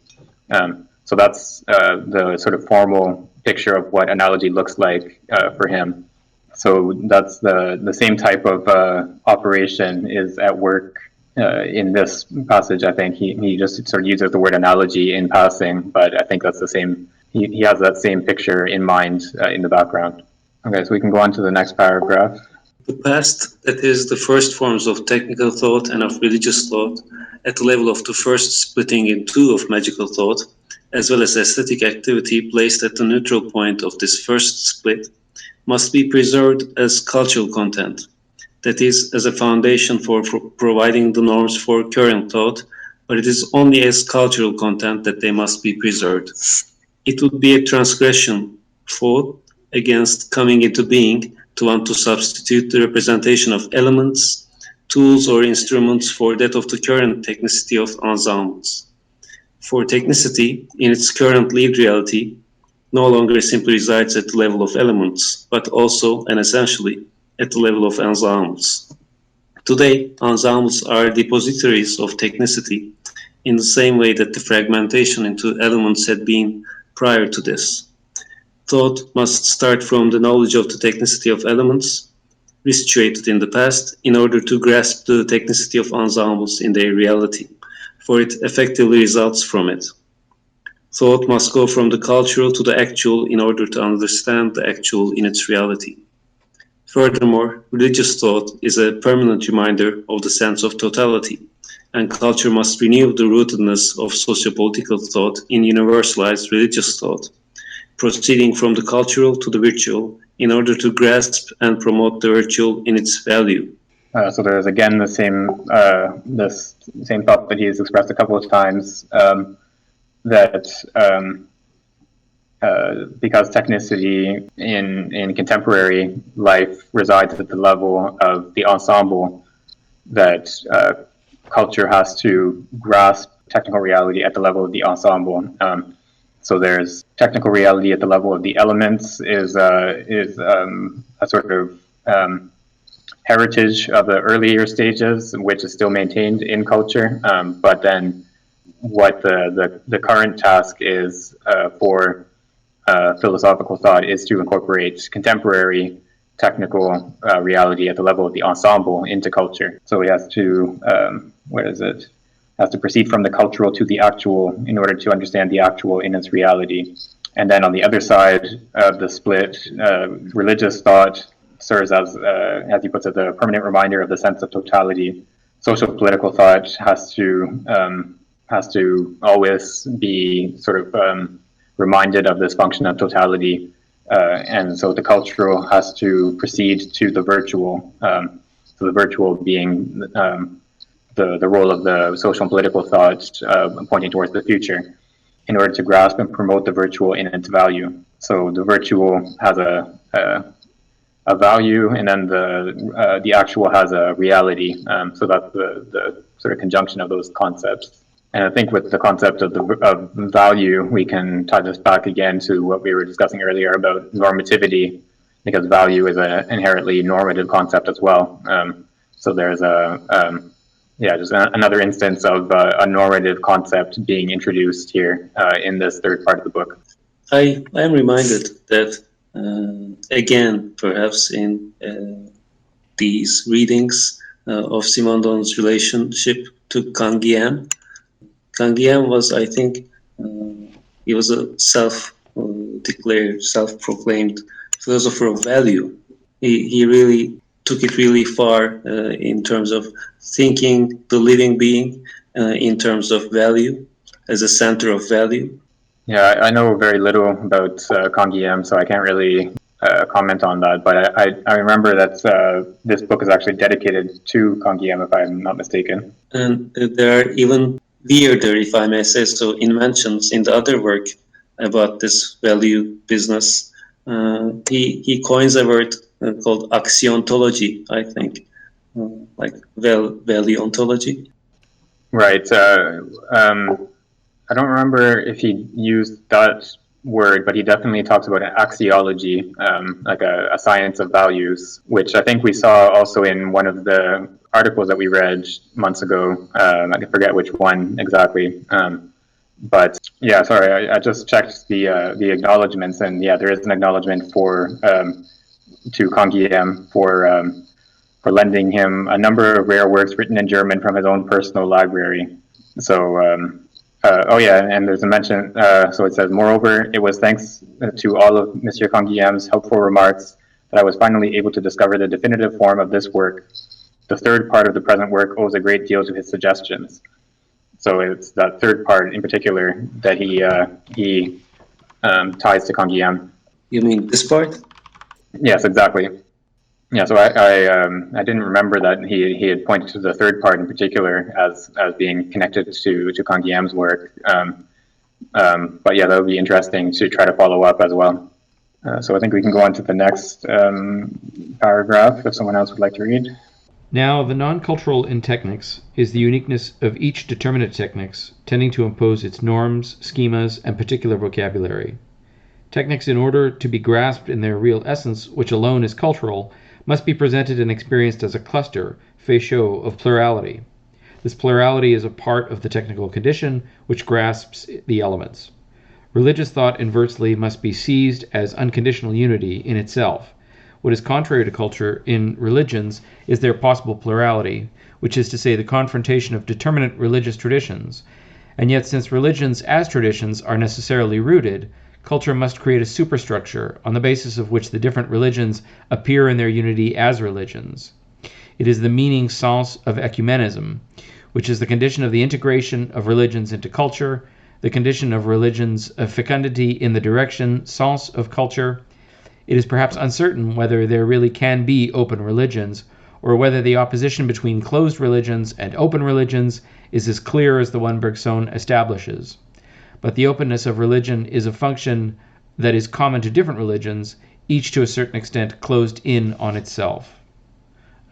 So that's the sort of formal picture of what analogy looks like for him. So that's the same type of operation is at work in this passage. I think he just sort of uses the word analogy in passing, but I think that's the same. He has that same picture in mind in the background. Okay, so we can go on to the next paragraph. The past, that is, the first forms of technical thought and of religious thought, at the level of the first splitting in two of magical thought, as well as aesthetic activity placed at the neutral point of this first split, must be preserved as cultural content, that is, as a foundation for providing the norms for current thought, but it is only as cultural content that they must be preserved. It would be a transgression, fought against coming into being, to want to substitute the representation of elements, tools or instruments for that of the current technicity of ensembles. For technicity, in its current lead reality, no longer simply resides at the level of elements, but also and essentially at the level of ensembles. Today, ensembles are depositories of technicity in the same way that the fragmentation into elements had been prior to this. Thought must start from the knowledge of the technicity of elements, resituated in the past, in order to grasp the technicity of ensembles in their reality, for it effectively results from it. Thought must go from the cultural to the actual in order to understand the actual in its reality. Furthermore, religious thought is a permanent reminder of the sense of totality, and culture must renew the rootedness of sociopolitical thought in universalized religious thought, proceeding from the cultural to the virtual in order to grasp and promote the virtual in its value. So there's again the same this same thought that he's expressed a couple of times, that because technicity in contemporary life resides at the level of the ensemble, that culture has to grasp technical reality at the level of the ensemble. So there's technical reality at the level of the elements is a sort of heritage of the earlier stages, which is still maintained in culture. But then what the current task is for philosophical thought is to incorporate contemporary technical reality at the level of the ensemble into culture. So he has to, has to proceed from the cultural to the actual in order to understand the actual in its reality. And then on the other side of the split, religious thought serves as he puts it, the permanent reminder of the sense of totality. Social political thought has to always be sort of reminded of this function of totality. And so the cultural has to proceed to the virtual. So the virtual being the role of the social and political thought pointing towards the future in order to grasp and promote the virtual in its value. So the virtual has a value, and then the actual has a reality. So that's the sort of conjunction of those concepts. And I think with the concept of value, we can tie this back again to what we were discussing earlier about normativity, because value is an inherently normative concept as well. So there's just another instance of a normative concept being introduced here in this third part of the book. I am reminded that, again, perhaps in these readings of Simondon's relationship to Canguilhem. Canguilhem was, I think, he was a self-declared, self-proclaimed philosopher of value. He really took it really far in terms of thinking the living being in terms of value, as a center of value. Yeah, I know very little about Canguilhem, so I can't really comment on that, but I remember that this book is actually dedicated to Canguilhem, if I'm not mistaken. And there are even weirder, if I may say so, inventions in the other work about this value business. He coins a word called axiontology, I think, like value ontology. Right. I don't remember if he used that word, but he definitely talks about axiology, like a science of values, which I think we saw also in one of the articles that we read months ago. I forget which one exactly. But yeah, sorry, I just checked the acknowledgements, and yeah, there is an acknowledgement to Canguilhem for lending him a number of rare works written in German from his own personal library. So, oh yeah, and there's a mention, so it says, moreover, it was thanks to all of Monsieur Canguilhem's helpful remarks that I was finally able to discover the definitive form of this work. The third part of the present work owes a great deal to his suggestions. So it's that third part in particular that he ties to Canguilhem. You mean this part? Yes, exactly. Yeah, so I didn't remember that he had pointed to the third part in particular as being connected to Canguilhem's work. But yeah, that would be interesting to try to follow up as well. So I think we can go on to the next paragraph if someone else would like to read. Now, the non-cultural in technics is the uniqueness of each determinate technics, tending to impose its norms, schemas, and particular vocabulary. Technics, in order to be grasped in their real essence, which alone is cultural, must be presented and experienced as a cluster, faisceau, of plurality. This plurality is a part of the technical condition which grasps the elements. Religious thought, inversely, must be seized as unconditional unity in itself. What is contrary to culture in religions is their possible plurality, which is to say the confrontation of determinate religious traditions. And yet, since religions as traditions are necessarily rooted, culture must create a superstructure on the basis of which the different religions appear in their unity as religions. It is the meaning sens of ecumenism, which is the condition of the integration of religions into culture, the condition of religions of fecundity in the direction sens of culture. It is perhaps uncertain whether there really can be open religions, or whether the opposition between closed religions and open religions is as clear as the one Bergson establishes. But the openness of religion is a function that is common to different religions, each to a certain extent closed in on itself.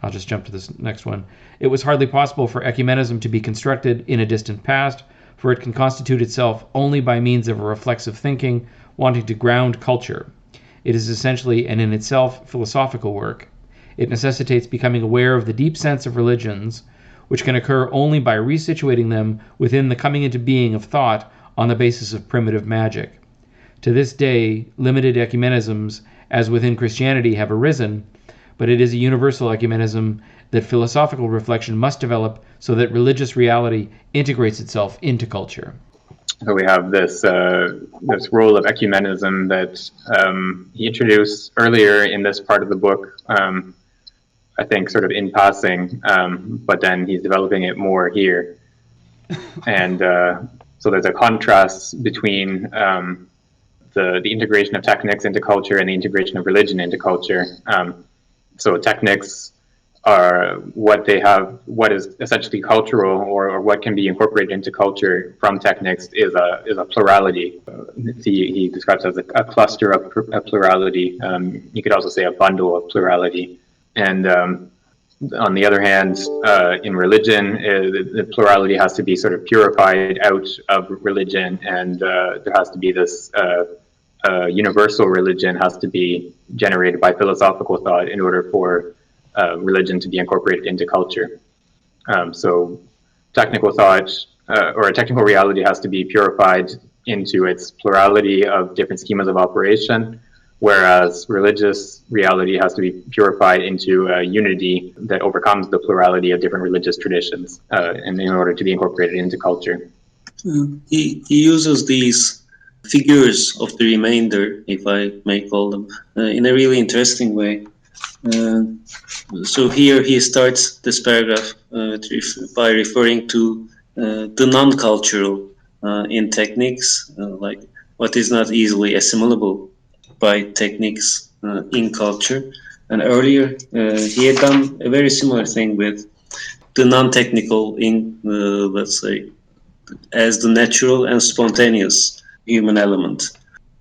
I'll just jump to this next one. It was hardly possible for ecumenism to be constructed in a distant past, for it can constitute itself only by means of a reflexive thinking, wanting to ground culture. It is essentially and in itself philosophical work. It necessitates becoming aware of the deep sense of religions, which can occur only by resituating them within the coming into being of thought on the basis of primitive magic. To this day, limited ecumenisms, as within Christianity, have arisen, but it is a universal ecumenism that philosophical reflection must develop so that religious reality integrates itself into culture. So we have this role of ecumenism that he introduced earlier in this part of the book, I think sort of in passing, but then he's developing it more here. And so there's a contrast between the integration of techniques into culture and the integration of religion into culture. So techniques are what is essentially cultural, or what can be incorporated into culture from techniques is a plurality. He describes it as a cluster of plurality. You could also say a bundle of plurality. And on the other hand, in religion, the plurality has to be sort of purified out of religion, and there has to be this universal religion has to be generated by philosophical thought in order for religion to be incorporated into culture. So technical thought or a technical reality has to be purified into its plurality of different schemas of operation, whereas religious reality has to be purified into a unity that overcomes the plurality of different religious traditions and in order to be incorporated into culture. He uses these figures of the remainder, if I may call them, in a really interesting way. So here he starts this paragraph by referring to the non-cultural in techniques, like what is not easily assimilable by techniques in culture. And earlier, he had done a very similar thing with the non-technical in, let's say, as the natural and spontaneous human element.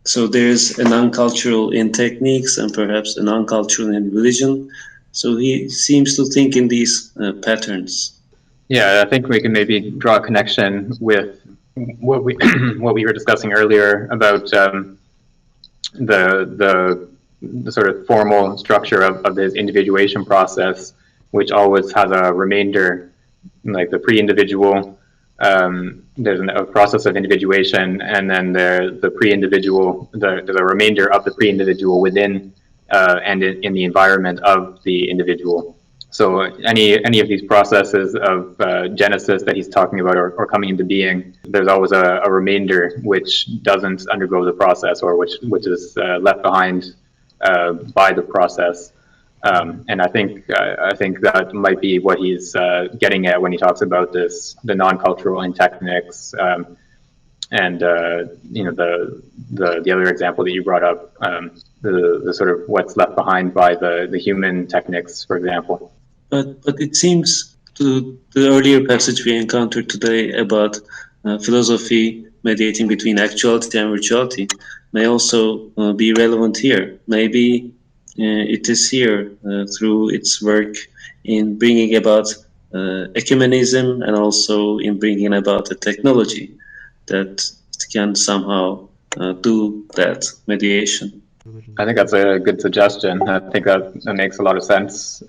So there's a non-cultural in techniques and perhaps a non-cultural in religion. So he seems to think in these patterns. Yeah, I think we can maybe draw a connection with what we what we were discussing earlier about the sort of formal structure of this individuation process, which always has a remainder, like the pre-individual. There's a process of individuation, and then the pre-individual. There's a remainder of the pre-individual within and in the environment of the individual. So any of these processes of genesis that he's talking about or coming into being, there's always a remainder which doesn't undergo the process or which is left behind by the process. And I think that might be what he's getting at when he talks about this, the non-cultural in techniques, and the other example that you brought up, the sort of what's left behind by the human techniques, for example. But it seems to the earlier passage we encountered today about philosophy mediating between actuality and virtuality may also be relevant here. Maybe it is here through its work in bringing about ecumenism and also in bringing about a technology that can somehow do that mediation. I think that's a good suggestion. I think that makes a lot of sense.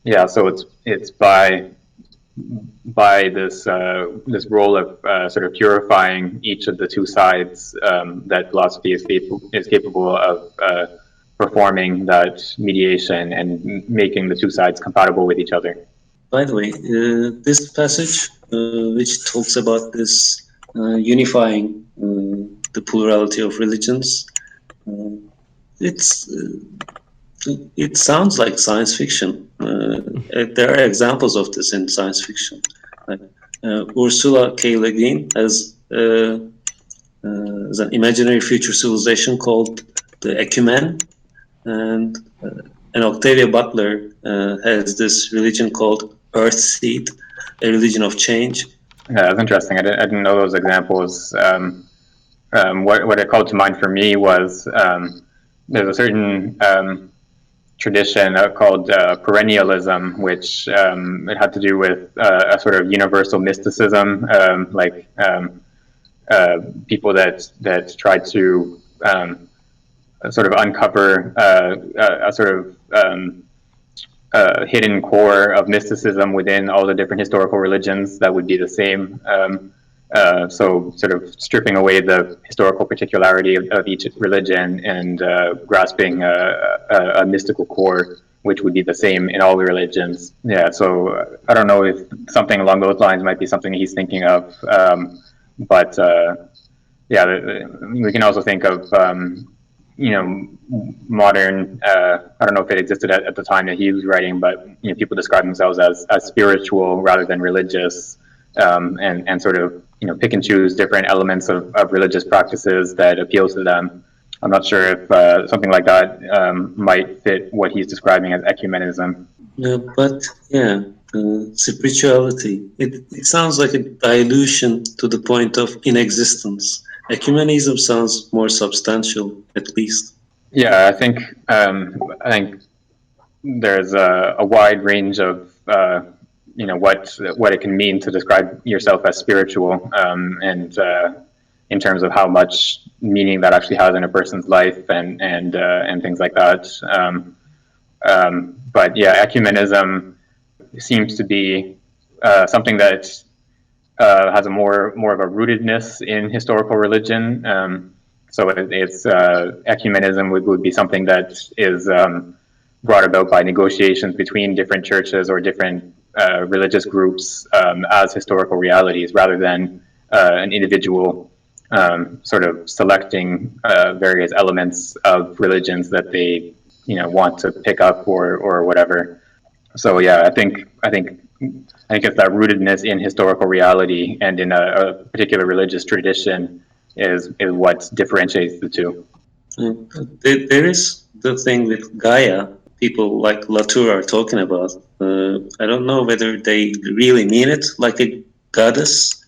Yeah, so it's by this this role of sort of purifying each of the two sides that philosophy is capable of performing that mediation and making the two sides compatible with each other. By the way, this passage, which talks about this unifying the plurality of religions, it sounds like science fiction. There are examples of this in science fiction. Like, Ursula K. Le Guin has an imaginary future civilization called the Ecumen, and Octavia Butler has this religion called Earthseed, a religion of change. Yeah, that's interesting. I didn't know those examples. What it called to mind for me was there's a certain tradition called perennialism, which it had to do with a sort of universal mysticism, like people that tried to sort of uncover a sort of hidden core of mysticism within all the different historical religions that would be the same. So sort of stripping away the historical particularity of each religion and grasping a mystical core, which would be the same in all the religions. Yeah, so I don't know if something along those lines might be something he's thinking of, but yeah, we can also think of modern. I don't know if it existed at the time that he was writing, but people describe themselves as spiritual rather than religious, and sort of pick and choose different elements of religious practices that appeal to them. I'm not sure if something like that might fit what he's describing as ecumenism. But yeah, spirituality, it sounds like a dilution to the point of inexistence. Ecumenism sounds more substantial, at least. Yeah, I think there's a wide range of what it can mean to describe yourself as spiritual, and in terms of how much meaning that actually has in a person's life and things like that. But yeah, ecumenism seems to be something that has a more of a rootedness in historical religion. So it's ecumenism would be something that is brought about by negotiations between different churches or different religious groups as historical realities, rather than an individual sort of selecting various elements of religions that they want to pick up or whatever. So yeah, I think it's that rootedness in historical reality and in a particular religious tradition is what differentiates the two. There is the thing with Gaia, people like Latour are talking about. I don't know whether they really mean it like a goddess,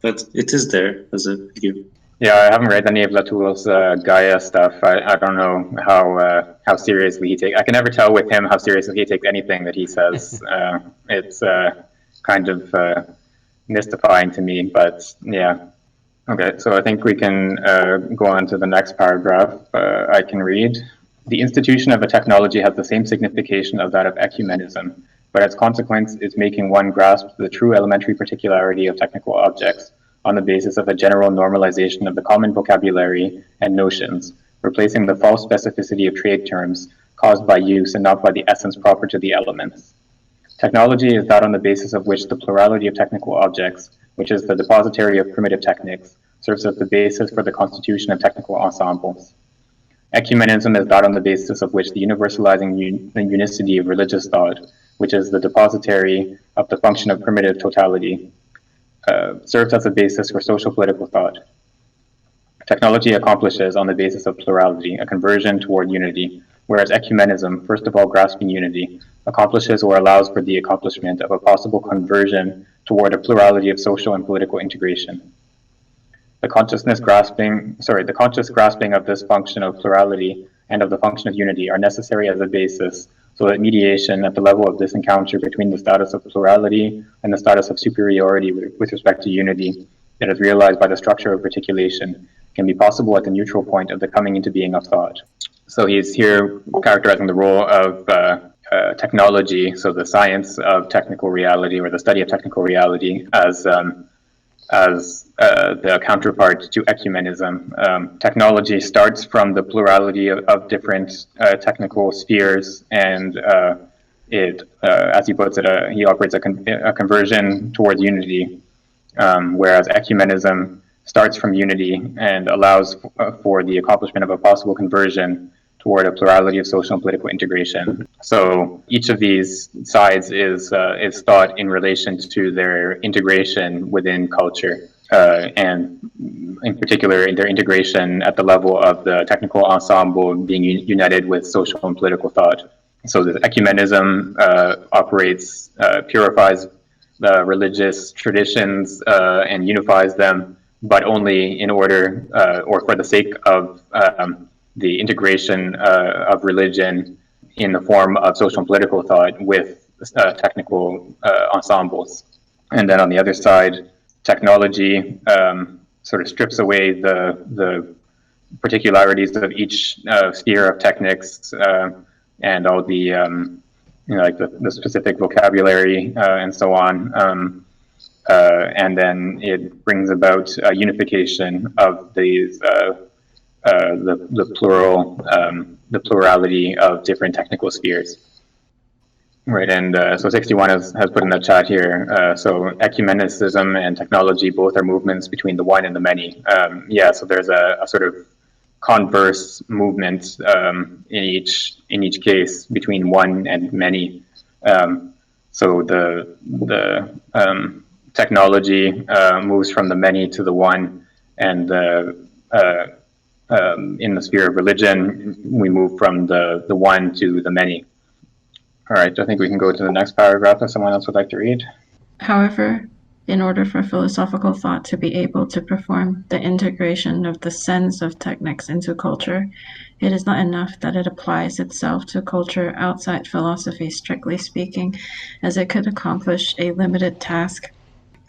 but it is there as a figure. Yeah, I haven't read any of Latour's Gaia stuff. I don't know how seriously he takes. I can never tell with him how seriously he takes anything that he says. It's kind of mystifying to me, but yeah. Okay, so I think we can go on to the next paragraph. I can read. The institution of a technology has the same signification as that of ecumenism, but its consequence is making one grasp the true elementary particularity of technical objects on the basis of a general normalization of the common vocabulary and notions, replacing the false specificity of trade terms caused by use and not by the essence proper to the elements. Technology is that on the basis of which the plurality of technical objects, which is the depositary of primitive techniques, serves as the basis for the constitution of technical ensembles. Ecumenism is that on the basis of which the universalizing unicity of religious thought, which is the depositary of the function of primitive totality, serves as a basis for social political thought. Technology accomplishes, on the basis of plurality, a conversion toward unity, whereas ecumenism, first of all grasping unity, accomplishes or allows for the accomplishment of a possible conversion toward a plurality of social and political integration. The conscious grasping of this function of plurality and of the function of unity are necessary as a basis, so that mediation at the level of this encounter between the status of plurality and the status of superiority with respect to unity that is realized by the structure of articulation can be possible at the neutral point of the coming into being of thought. So he's here characterizing the role of technology, so the science of technical reality or the study of technical reality as the counterpart to ecumenism. Technology starts from the plurality of different technical spheres, and it, as he puts it, he operates a conversion towards unity, whereas ecumenism starts from unity and allows for the accomplishment of a possible conversion toward a plurality of social and political integration. So each of these sides is thought in relation to their integration within culture, and in particular their integration at the level of the technical ensemble being united with social and political thought. So the ecumenism operates, purifies the religious traditions and unifies them, but only in order or for the sake of the integration of religion in the form of social and political thought with technical ensembles. And then on the other side, technology sort of strips away the particularities of each sphere of techniques and all the like the specific vocabulary and so on. And then it brings about a unification of these the plurality of different technical spheres. Right, and so 61 has put in the chat here. So ecumenicism and technology both are movements between the one and the many. Yeah, so there's a sort of converse movement in each case between one and many. So the technology moves from the many to the one, and in the sphere of religion, we move from the one to the many. All right, I think we can go to the next paragraph if someone else would like to read. However, in order for philosophical thought to be able to perform the integration of the sense of techniques into culture, it is not enough that it applies itself to culture outside philosophy, strictly speaking, as it could accomplish a limited task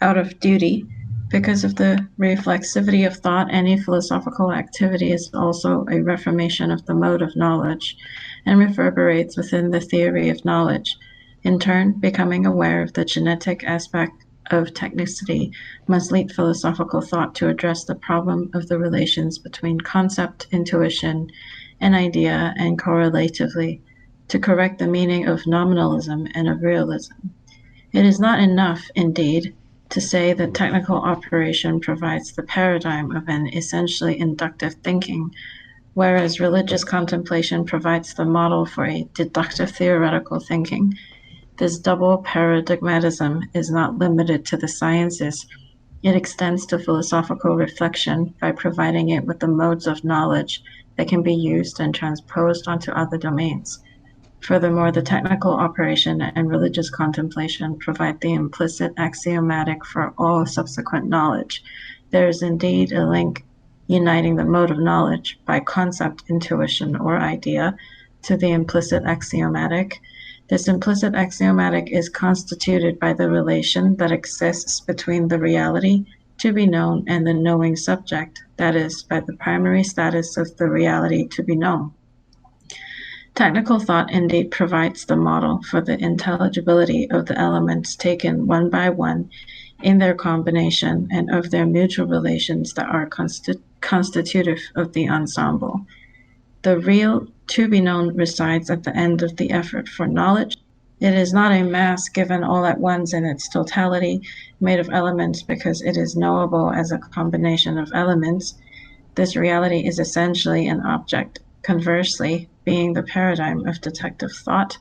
out of duty. Because of the reflexivity of thought, any philosophical activity is also a reformation of the mode of knowledge, and reverberates within the theory of knowledge. In turn, becoming aware of the genetic aspect of technicity must lead philosophical thought to address the problem of the relations between concept, intuition, and idea, and correlatively, to correct the meaning of nominalism and of realism. It is not enough, indeed, to say that technical operation provides the paradigm of an essentially inductive thinking, whereas religious contemplation provides the model for a deductive theoretical thinking. This double paradigmatism is not limited to the sciences, It extends to philosophical reflection by providing it with the modes of knowledge that can be used and transposed onto other domains. Furthermore, the technical operation and religious contemplation provide the implicit axiomatic for all subsequent knowledge. There is indeed a link uniting the mode of knowledge by concept, intuition, or idea to the implicit axiomatic. This implicit axiomatic is constituted by the relation that exists between the reality to be known and the knowing subject, that is, by the primary status of the reality to be known. Technical thought indeed provides the model for the intelligibility of the elements taken one by one in their combination and of their mutual relations that are constitutive of the ensemble. The real to be known resides at the end of the effort for knowledge. It is not a mass given all at once in its totality, made of elements because it is knowable as a combination of elements. This reality is essentially an object. Conversely, being the paradigm of detective thought,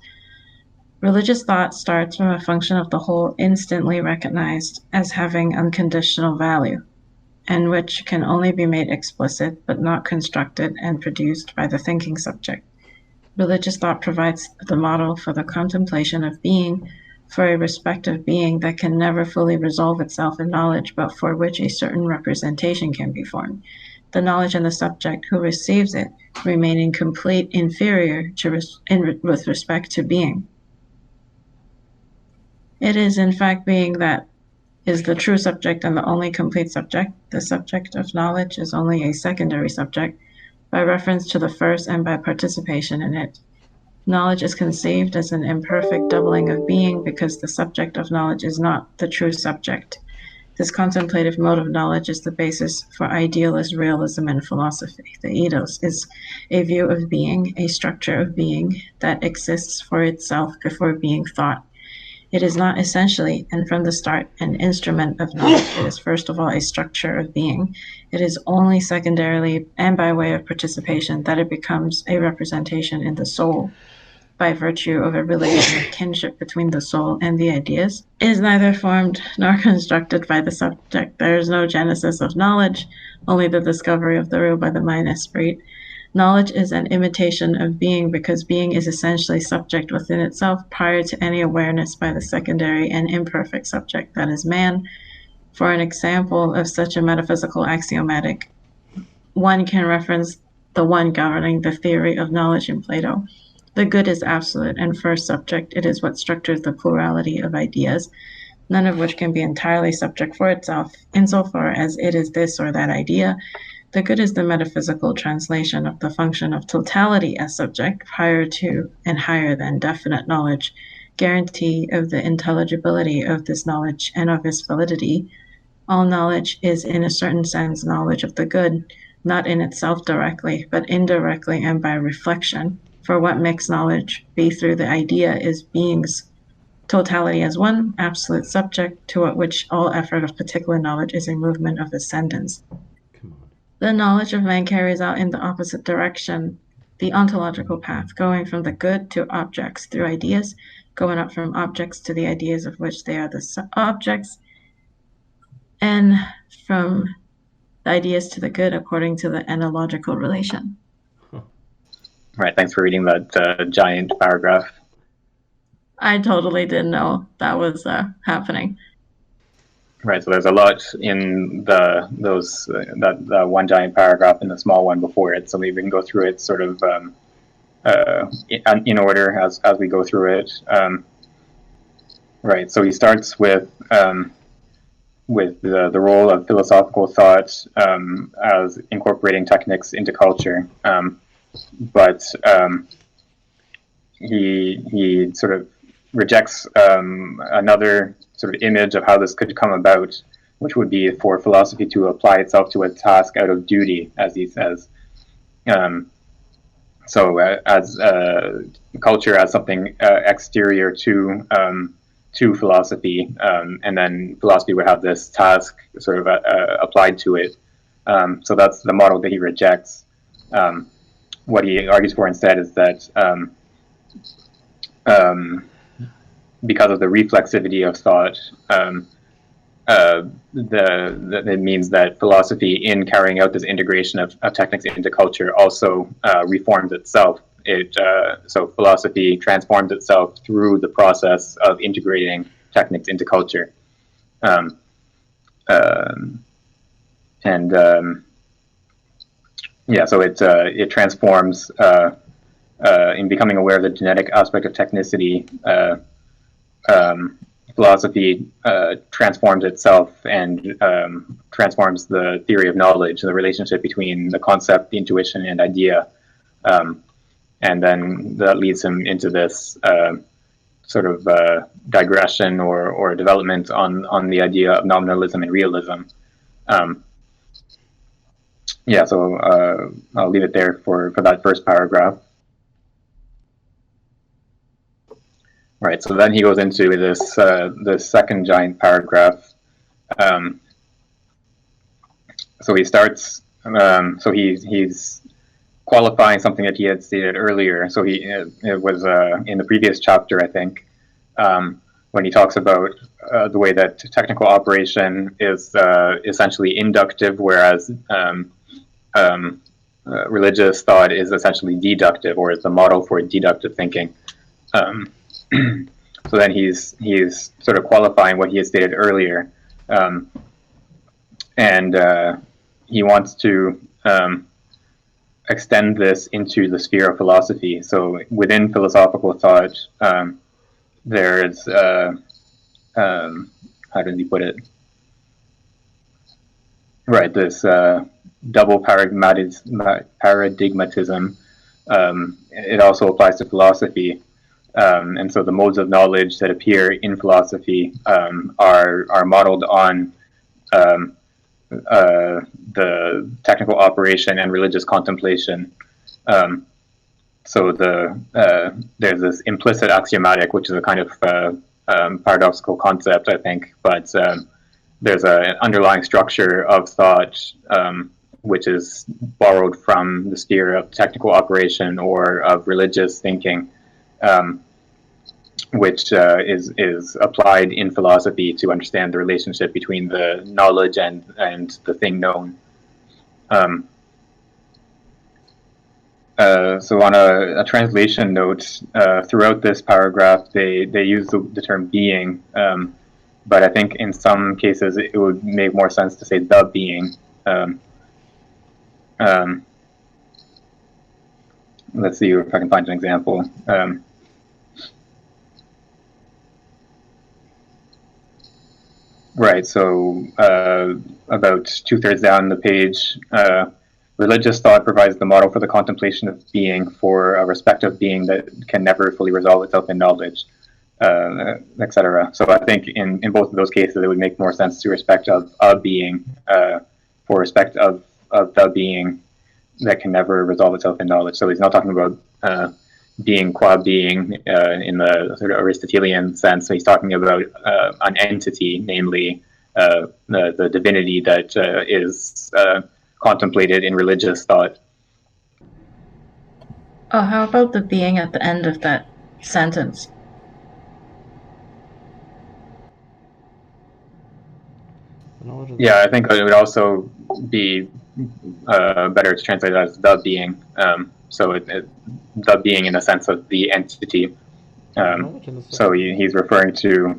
religious thought starts from a function of the whole instantly recognized as having unconditional value, and which can only be made explicit but not constructed and produced by the thinking subject. Religious thought provides the model for the contemplation of being, for a respective being that can never fully resolve itself in knowledge, but for which a certain representation can be formed. The knowledge and the subject who receives it remaining complete inferior with respect to being. It is in fact being that is the true subject and the only complete subject. The subject of knowledge is only a secondary subject by reference to the first and by participation in it. Knowledge is conceived as an imperfect doubling of being because the subject of knowledge is not the true subject. This contemplative mode of knowledge is the basis for idealist realism and philosophy. The ethos is a view of being, a structure of being that exists for itself before being thought. It is not essentially, and from the start, an instrument of knowledge. It is first of all a structure of being. It is only secondarily and by way of participation that it becomes a representation in the soul by virtue of a relation of kinship between the soul and the ideas. It is neither formed nor constructed by the subject. There is no genesis of knowledge, only the discovery of the real by the mind esprit. Knowledge is an imitation of being because being is essentially subject within itself prior to any awareness by the secondary and imperfect subject, that is man. For an example of such a metaphysical axiomatic, one can reference the one governing the theory of knowledge in Plato. The good is absolute and first subject. It is what structures the plurality of ideas, none of which can be entirely subject for itself, insofar as it is this or that idea. The good is the metaphysical translation of the function of totality as subject, prior to and higher than definite knowledge, guarantee of the intelligibility of this knowledge and of its validity. All knowledge is in a certain sense knowledge of the good, not in itself directly, but indirectly and by reflection. For what makes knowledge be through the idea is being's totality as one absolute subject, to which all effort of particular knowledge is a movement of ascendance. The knowledge of man carries out in the opposite direction the ontological path, going from the good to objects through ideas, going up from objects to the ideas of which they are the objects, and from the ideas to the good according to the analogical relation. Right, thanks for reading that giant paragraph. I totally didn't know that was happening. Right, so there's a lot in that one giant paragraph and the small one before it. So maybe we can go through it sort of in order as we go through it. Right, so he starts with the role of philosophical thought as incorporating techniques into culture, but he sort of rejects another sort of image of how this could come about, which would be for philosophy to apply itself to a task out of duty, as he says. So as culture as something exterior to philosophy, and then philosophy would have this task sort of applied to it. So that's the model that he rejects. What he argues for instead is that because of the reflexivity of thought, it means that philosophy, in carrying out this integration of techniques into culture, also reforms itself. So philosophy transforms itself through the process of integrating techniques into culture. Um, and yeah, so it transforms in becoming aware of the genetic aspect of technicity. Philosophy transforms itself and transforms the theory of knowledge, the relationship between the concept, the intuition, and idea. And then that leads him into this sort of digression or development on the idea of nominalism and realism. Yeah, so I'll leave it there for that first paragraph. Right, so then he goes into this second giant paragraph. So he starts. So he's qualifying something that he had stated earlier. So it was in the previous chapter, I think, when he talks about the way that technical operation is essentially inductive, whereas religious thought is essentially deductive, or is the model for deductive thinking. So then he's sort of qualifying what he had stated earlier, and he wants to extend this into the sphere of philosophy. So within philosophical thought, there's how did he put it? Right, this double paradigmatism. It also applies to philosophy. And so the modes of knowledge that appear in philosophy are modeled on the technical operation and religious contemplation. So there's this implicit axiomatic, which is a kind of paradoxical concept, I think, but there's an underlying structure of thought which is borrowed from the sphere of technical operation or of religious thinking. Which is applied in philosophy to understand the relationship between the knowledge and the thing known. So on a translation note, throughout this paragraph, they use the term being, but I think in some cases it would make more sense to say the being. Let's see if I can find an example. Right, so about 2/3 down the page, religious thought provides the model for the contemplation of being, for a respective being that can never fully resolve itself in knowledge, etc. So I think in both of those cases, it would make more sense to respect of a being, for respect of the being that can never resolve itself in knowledge. So he's not talking about being qua being in the sort of Aristotelian sense. So he's talking about an entity, namely the divinity that is contemplated in religious thought. Oh, how about the being at the end of that sentence? Yeah, I think it would also be better to translate it as the being. So the being in the sense of the entity. So he's referring to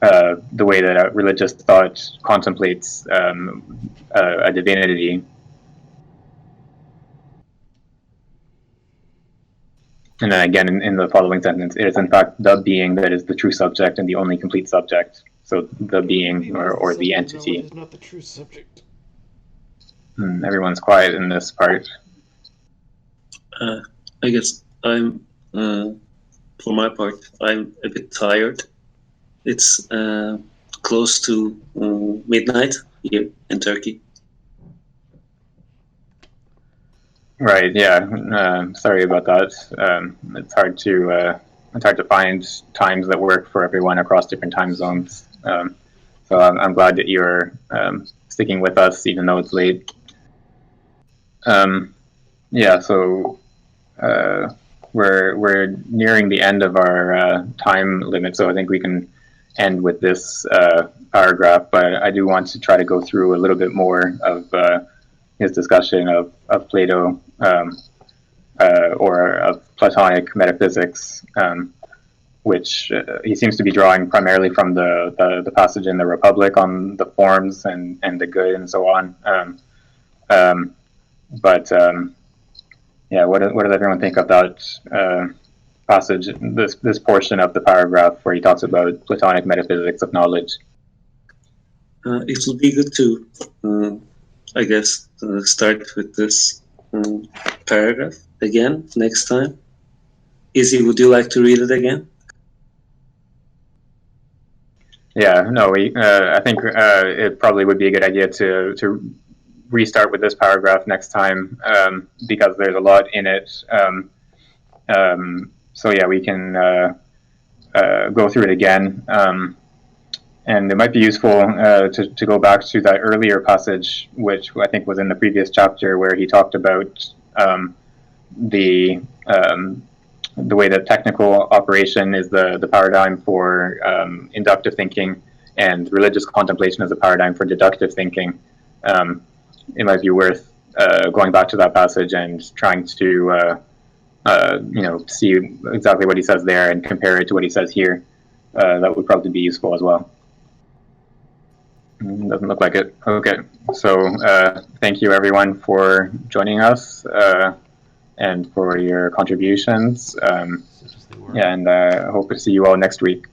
the way that religious thought contemplates a divinity. And then again, in the following sentence, it is in fact the being that is the true subject and the only complete subject. So the being or the entity. Is not the true subject. Everyone's quiet in this part. I guess I'm, for my part, I'm a bit tired. It's close to midnight here in Turkey. Right. Yeah. Sorry about that. It's hard to find times that work for everyone across different time zones. So I'm glad that you're sticking with us, even though it's late. Yeah. So we're nearing the end of our time limit, so I think we can end with this paragraph, but I do want to try to go through a little bit more of his discussion of Plato or of Platonic metaphysics, which he seems to be drawing primarily from the passage in the Republic on the forms and the good and so on. Yeah, what does everyone think of that passage, this portion of the paragraph where he talks about Platonic metaphysics of knowledge? It will be good to, I guess, start with this paragraph again next time. Izzy, would you like to read it again? Yeah, no, I think it probably would be a good idea to restart with this paragraph next time, because there's a lot in it. So yeah, we can go through it again. And it might be useful to go back to that earlier passage, which I think was in the previous chapter, where he talked about the way that technical operation is the paradigm for inductive thinking, and religious contemplation is a paradigm for deductive thinking. It might be worth going back to that passage and trying to see exactly what he says there and compare it to what he says here. That would probably be useful as well. Doesn't look like it. Okay, so thank you everyone for joining us and for your contributions. And I hope to see you all next week.